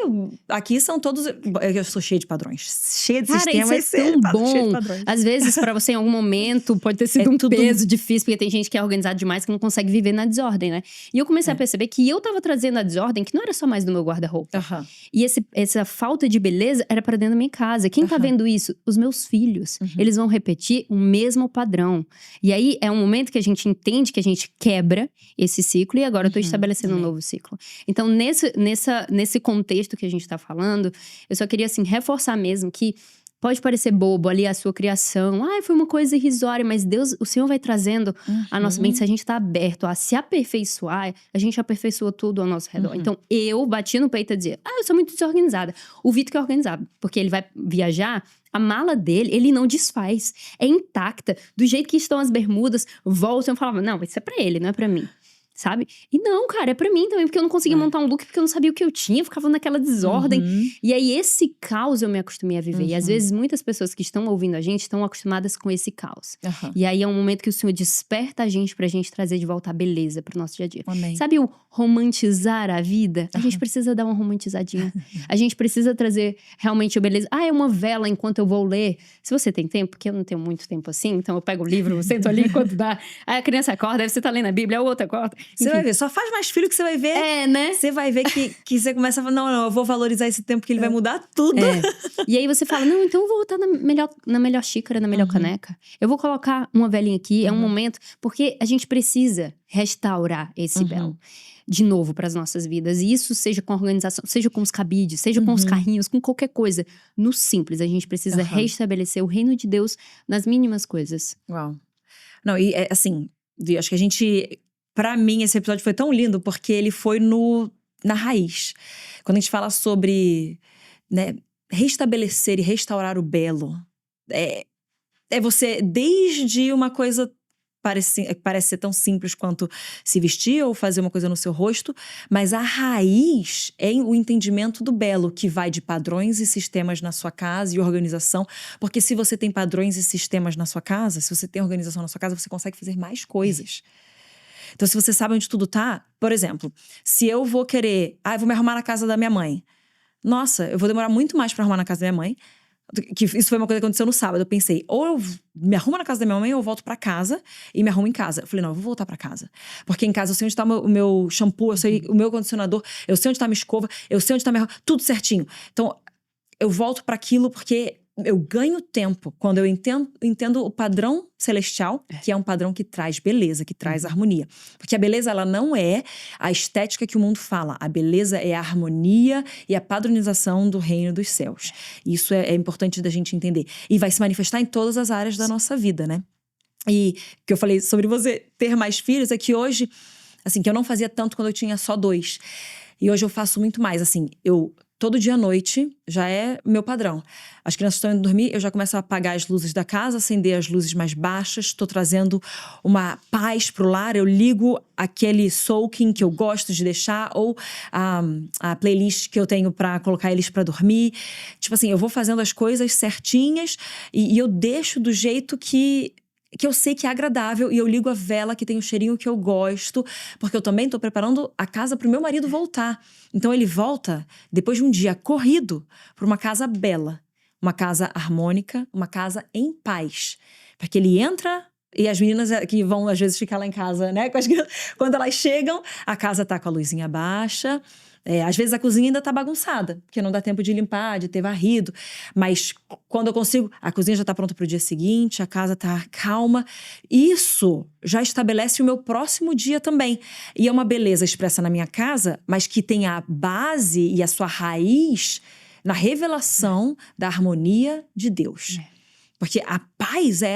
Aqui são todos… Eu sou cheia de padrões, cheia de sistemas. Isso é tão bom. Às vezes, pra você, em algum momento, pode ter sido um peso difícil, porque tem gente que é organizada demais, que não consegue viver na desordem, né? E eu comecei a perceber que eu tava trazendo a desordem, que não era só mais do meu guarda-roupa. E essa falta de beleza era pra dentro da minha casa. Quem tá vendo isso? Os meus filhos. Eles vão repetir o mesmo padrão. E aí, é um momento que a gente entende que a gente quebra esse ciclo. E agora eu tô estabelecendo um novo ciclo. Então, nesse contexto que a gente tá falando, eu só queria, assim, reforçar mesmo que pode parecer bobo ali a sua criação. Foi uma coisa irrisória, mas Deus, o Senhor vai trazendo a nossa mente. Se a gente tá aberto a se aperfeiçoar, a gente aperfeiçoa tudo ao nosso redor. Então, eu bati no peito e dizia, eu sou muito desorganizada. O Vitor que é organizado, porque ele vai viajar, a mala dele, ele não desfaz. É intacta, do jeito que estão as bermudas, voltam. Eu falava, não, isso é pra ele, não é pra mim. Sabe? E não, cara, é pra mim também, porque eu não conseguia montar um look, porque eu não sabia o que eu tinha, ficava naquela desordem. E aí, esse caos eu me acostumei a viver. E às vezes, muitas pessoas que estão ouvindo a gente estão acostumadas com esse caos. E aí, é um momento que o Senhor desperta a gente pra gente trazer de volta a beleza pro nosso dia a dia. Amém. Sabe o romantizar a vida? A gente precisa dar uma romantizadinha. A gente precisa trazer realmente a beleza. É uma vela enquanto eu vou ler. Se você tem tempo, porque eu não tenho muito tempo assim, então eu pego o livro, eu sento ali enquanto dá. Aí a criança acorda, aí você tá lendo a Bíblia, a outra acorda. Você vai ver, só faz mais filho que você vai ver. Né? Você vai ver que você começa a falar, não, eu vou valorizar esse tempo que ele vai mudar tudo. E aí você fala, não, então eu vou botar na melhor xícara, na melhor caneca. Eu vou colocar uma velhinha aqui, é um momento… Porque a gente precisa restaurar esse belo de novo para as nossas vidas. E isso seja com a organização, seja com os cabides, seja com os carrinhos, com qualquer coisa. No simples, a gente precisa restabelecer o reino de Deus nas mínimas coisas. Uau. Não, e assim, acho que a gente… Pra mim, esse episódio foi tão lindo porque ele foi na raiz. Quando a gente fala sobre, né, restabelecer e restaurar o belo, é você, desde uma coisa parece ser tão simples quanto se vestir ou fazer uma coisa no seu rosto, mas a raiz é o entendimento do belo, que vai de padrões e sistemas na sua casa e organização. Porque se você tem padrões e sistemas na sua casa, se você tem organização na sua casa, você consegue fazer mais coisas. Então, se você sabe onde tudo tá… Por exemplo, se eu vou querer… eu vou me arrumar na casa da minha mãe. Nossa, eu vou demorar muito mais pra arrumar na casa da minha mãe. Que isso foi uma coisa que aconteceu no sábado. Eu pensei, ou eu me arrumo na casa da minha mãe, ou eu volto pra casa e me arrumo em casa. Eu falei, não, eu vou voltar pra casa. Porque em casa eu sei onde tá o meu shampoo, eu sei o meu condicionador, eu sei onde tá a minha escova, eu sei onde tá tudo certinho. Então, eu volto pra aquilo porque… Eu ganho tempo quando eu entendo o padrão celestial, que é um padrão que traz beleza, que traz harmonia. Porque a beleza, ela não é a estética que o mundo fala. A beleza é a harmonia e a padronização do reino dos céus. Isso é importante da gente entender. E vai se manifestar em todas as áreas da nossa vida, né? E o que eu falei sobre você ter mais filhos é que hoje, assim, que eu não fazia tanto quando eu tinha só 2. E hoje eu faço muito mais, assim, todo dia à noite já é meu padrão. As crianças estão indo dormir, eu já começo a apagar as luzes da casa, acender as luzes mais baixas. Estou trazendo uma paz pro lar. Eu ligo aquele soaking que eu gosto de deixar, ou a playlist que eu tenho para colocar eles para dormir. Tipo assim, eu vou fazendo as coisas certinhas e eu deixo do jeito que eu sei que é agradável, e eu ligo a vela que tem o cheirinho que eu gosto, porque eu também tô preparando a casa pro meu marido voltar. Então ele volta depois de um dia corrido pra uma casa bela, uma casa harmônica, uma casa em paz. Porque ele entra… E as meninas que vão, às vezes, ficar lá em casa, né? Quando elas chegam, a casa tá com a luzinha baixa. Às vezes a cozinha ainda tá bagunçada, porque não dá tempo de limpar, de ter varrido. Mas quando eu consigo, a cozinha já tá pronta pro dia seguinte, a casa tá calma. Isso já estabelece o meu próximo dia também. E é uma beleza expressa na minha casa, mas que tem a base e a sua raiz na revelação da harmonia de Deus. Porque a paz é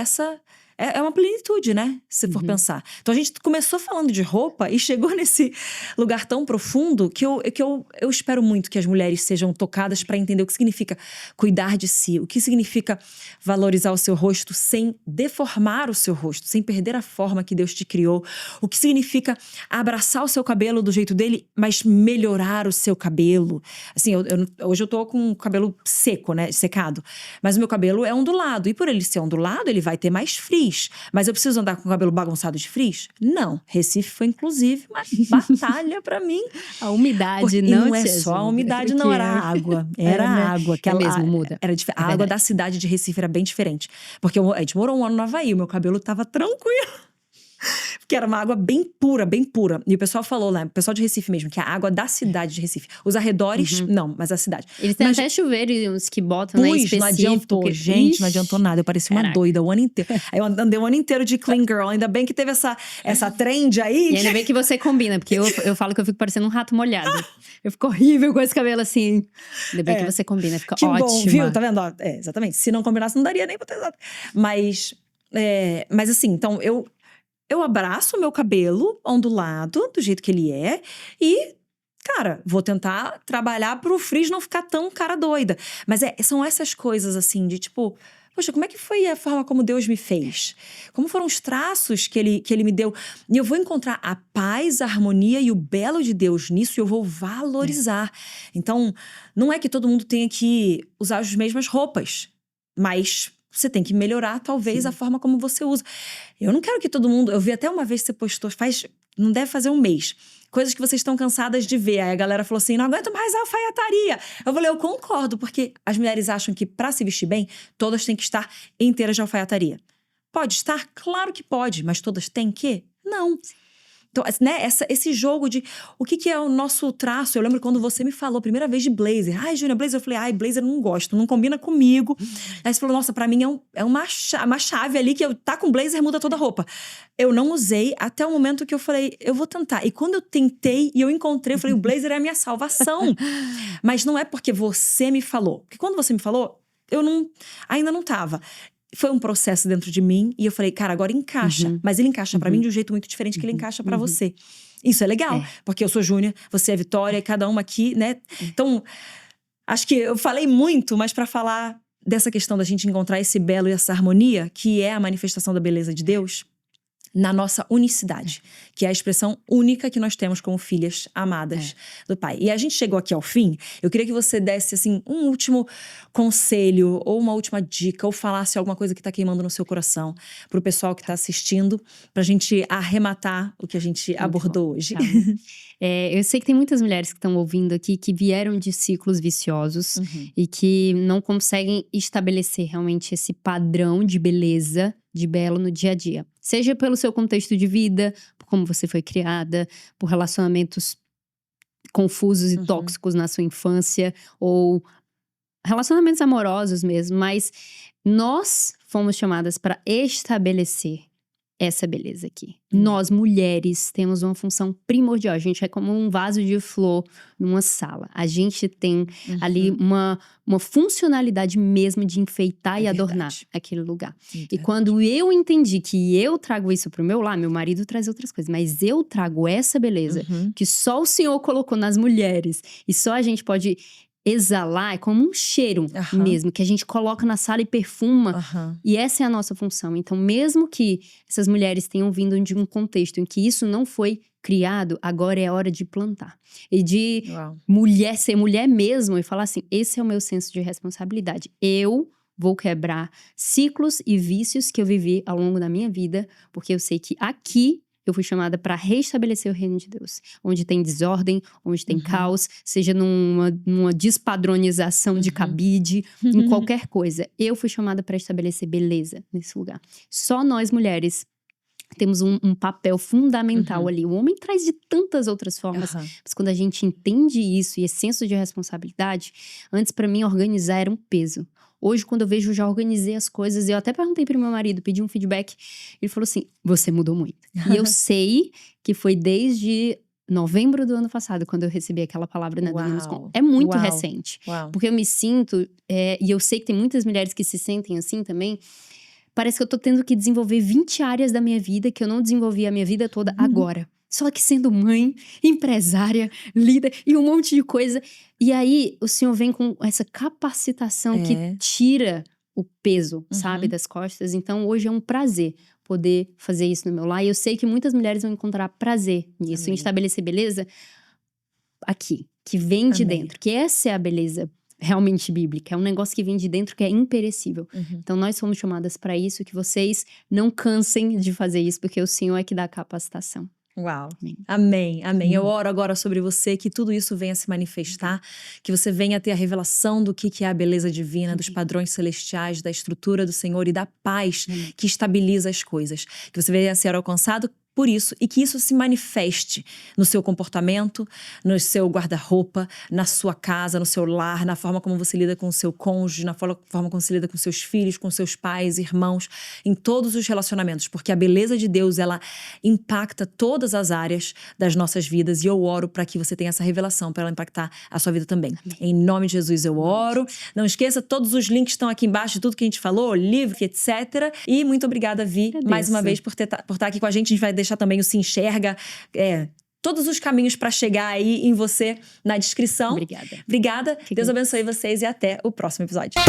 É uma plenitude, né? Se for pensar. Então a gente começou falando de roupa e chegou nesse lugar tão profundo que eu espero muito que as mulheres sejam tocadas para entender o que significa cuidar de si, o que significa valorizar o seu rosto sem deformar o seu rosto, sem perder a forma que Deus te criou, o que significa abraçar o seu cabelo do jeito dele, mas melhorar o seu cabelo. Assim, hoje eu tô com o cabelo seco, né? Secado. Mas o meu cabelo é ondulado. E por ele ser ondulado, ele vai ter mais frizz. Mas eu preciso andar com o cabelo bagunçado de frizz? Não. Recife foi, inclusive, uma batalha pra mim. A umidade não te é só a ajuda. umidade, não. Era a água. Era a água. É mesmo, muda. A água da cidade de Recife era bem diferente. Porque a gente morou um ano no Havaí. O meu cabelo tava tranquilo. Porque era uma água bem pura, bem pura. E o pessoal falou lá, o pessoal de Recife mesmo, que é a água da cidade de Recife. Os arredores, não, mas a cidade. Eles têm até chuveiros que botam, né, específico. Não adiantou, gente, não adiantou nada. Eu parecia uma doida o ano inteiro. Aí eu andei o ano inteiro de clean girl. Ainda bem que teve essa trend aí. E ainda bem que você combina, porque eu falo que eu fico parecendo um rato molhado. Eu fico horrível com esse cabelo assim. Ainda bem que você combina, fica que ótima. Bom, viu? Tá vendo? Exatamente. Se não combinasse, não daria nem pra ter usado. Mas assim, então eu abraço o meu cabelo ondulado, do jeito que ele é. E, cara, vou tentar trabalhar pro frizz não ficar tão cara doida. Mas são essas coisas, assim, de tipo... Poxa, como é que foi a forma como Deus me fez? Como foram os traços que ele me deu? E eu vou encontrar a paz, a harmonia e o belo de Deus nisso. E eu vou valorizar. Então, não é que todo mundo tenha que usar as mesmas roupas. Mas... você tem que melhorar, talvez, a forma como você usa. Eu não quero que todo mundo... Eu vi até uma vez que você postou, não deve fazer um mês. Coisas que vocês estão cansadas de ver. Aí a galera falou assim, não aguento mais a alfaiataria. Eu falei, eu concordo, porque as mulheres acham que pra se vestir bem, todas têm que estar inteiras de alfaiataria. Pode estar? Claro que pode, mas todas têm que? Não. Então, né, esse jogo de o que é o nosso traço. Eu lembro quando você me falou a primeira vez de blazer. Ai, Júnia, blazer. Eu falei, blazer eu não gosto, não combina comigo. Aí você falou, nossa, pra mim é uma chave ali que tá com blazer, muda toda a roupa. Eu não usei até o momento que eu falei, eu vou tentar. E quando eu tentei e eu encontrei, eu falei, o blazer é a minha salvação. Mas não é porque você me falou. Porque quando você me falou, ainda não tava. Foi um processo dentro de mim e eu falei, cara, agora encaixa. Mas ele encaixa pra mim de um jeito muito diferente que ele encaixa pra você. Isso é legal, porque eu sou Júnia, você é Vitória, e cada uma aqui, né? Então, acho que eu falei muito, mas pra falar dessa questão da gente encontrar esse belo e essa harmonia, que é a manifestação da beleza de Deus, na nossa unicidade, que é a expressão única que nós temos como filhas amadas do Pai. E a gente chegou aqui ao fim, eu queria que você desse assim, um último conselho, ou uma última dica, ou falasse alguma coisa que tá queimando no seu coração, pro pessoal que tá assistindo, pra gente arrematar o que a gente abordou hoje. Tá. Eu sei que tem muitas mulheres que estão ouvindo aqui que vieram de ciclos viciosos e que não conseguem estabelecer realmente esse padrão de beleza, de belo no dia a dia. Seja pelo seu contexto de vida, por como você foi criada, por relacionamentos confusos e tóxicos na sua infância, ou relacionamentos amorosos mesmo. Mas nós fomos chamadas para estabelecer essa beleza aqui. Nós, mulheres, temos uma função primordial. A gente é como um vaso de flor numa sala. A gente tem ali uma funcionalidade mesmo de enfeitar e adornar aquele lugar. E quando eu entendi que eu trago isso pro meu lar, meu marido traz outras coisas, mas eu trago essa beleza que só o Senhor colocou nas mulheres e só a gente pode exalar, é como um cheiro mesmo, que a gente coloca na sala e perfuma. E essa é a nossa função. Então, mesmo que essas mulheres tenham vindo de um contexto em que isso não foi criado, agora é a hora de plantar. E de ser mulher mesmo e falar assim, esse é o meu senso de responsabilidade. Eu vou quebrar ciclos e vícios que eu vivi ao longo da minha vida, porque eu sei que aqui eu fui chamada para restabelecer o reino de Deus. Onde tem desordem, onde tem caos, seja numa despadronização de cabide, em qualquer coisa. Eu fui chamada para estabelecer beleza nesse lugar. Só nós, mulheres, temos um papel fundamental ali. O homem traz de tantas outras formas. Mas quando a gente entende isso e esse senso de responsabilidade, antes para mim organizar era um peso. Hoje, quando eu vejo, eu já organizei as coisas. Eu até perguntei pro meu marido, pedi um feedback. Ele falou assim, você mudou muito. E eu sei que foi desde novembro do ano passado, quando eu recebi aquela palavra na Dunamis Com. É muito recente. Porque eu me sinto, e eu sei que tem muitas mulheres que se sentem assim também, Parece que eu tô tendo que desenvolver 20 áreas da minha vida que eu não desenvolvi a minha vida toda agora. Só que sendo mãe, empresária, líder e um monte de coisa. E aí, o Senhor vem com essa capacitação que tira o peso, sabe, das costas. Então, hoje é um prazer poder fazer isso no meu lar. E eu sei que muitas mulheres vão encontrar prazer nisso, em estabelecer beleza aqui, que vem de dentro. Que essa é a beleza realmente bíblica. É um negócio que vem de dentro, que é imperecível. Então, nós somos chamadas para isso, que vocês não cansem de fazer isso, porque o Senhor é que dá a capacitação. Uau, amém, amém. Eu oro agora sobre você, que tudo isso venha se manifestar, que você venha ter a revelação do que é a beleza divina, dos padrões celestiais, da estrutura do Senhor e da paz que estabiliza as coisas. Que você venha ser alcançado por isso, e que isso se manifeste no seu comportamento, no seu guarda-roupa, na sua casa, no seu lar, na forma como você lida com o seu cônjuge, na forma como você lida com seus filhos, com seus pais, irmãos, em todos os relacionamentos, porque a beleza de Deus, ela impacta todas as áreas das nossas vidas, e eu oro para que você tenha essa revelação, para ela impactar a sua vida também. Amém. Em nome de Jesus eu oro. Não esqueça, todos os links estão aqui embaixo de tudo que a gente falou, livro, etc. E muito obrigada, Vi, mais uma vez por estar aqui com a gente. A gente vai deixar também o Se Enxerga, todos os caminhos para chegar aí em você na descrição. Obrigada. Obrigada. Deus abençoe vocês e até o próximo episódio.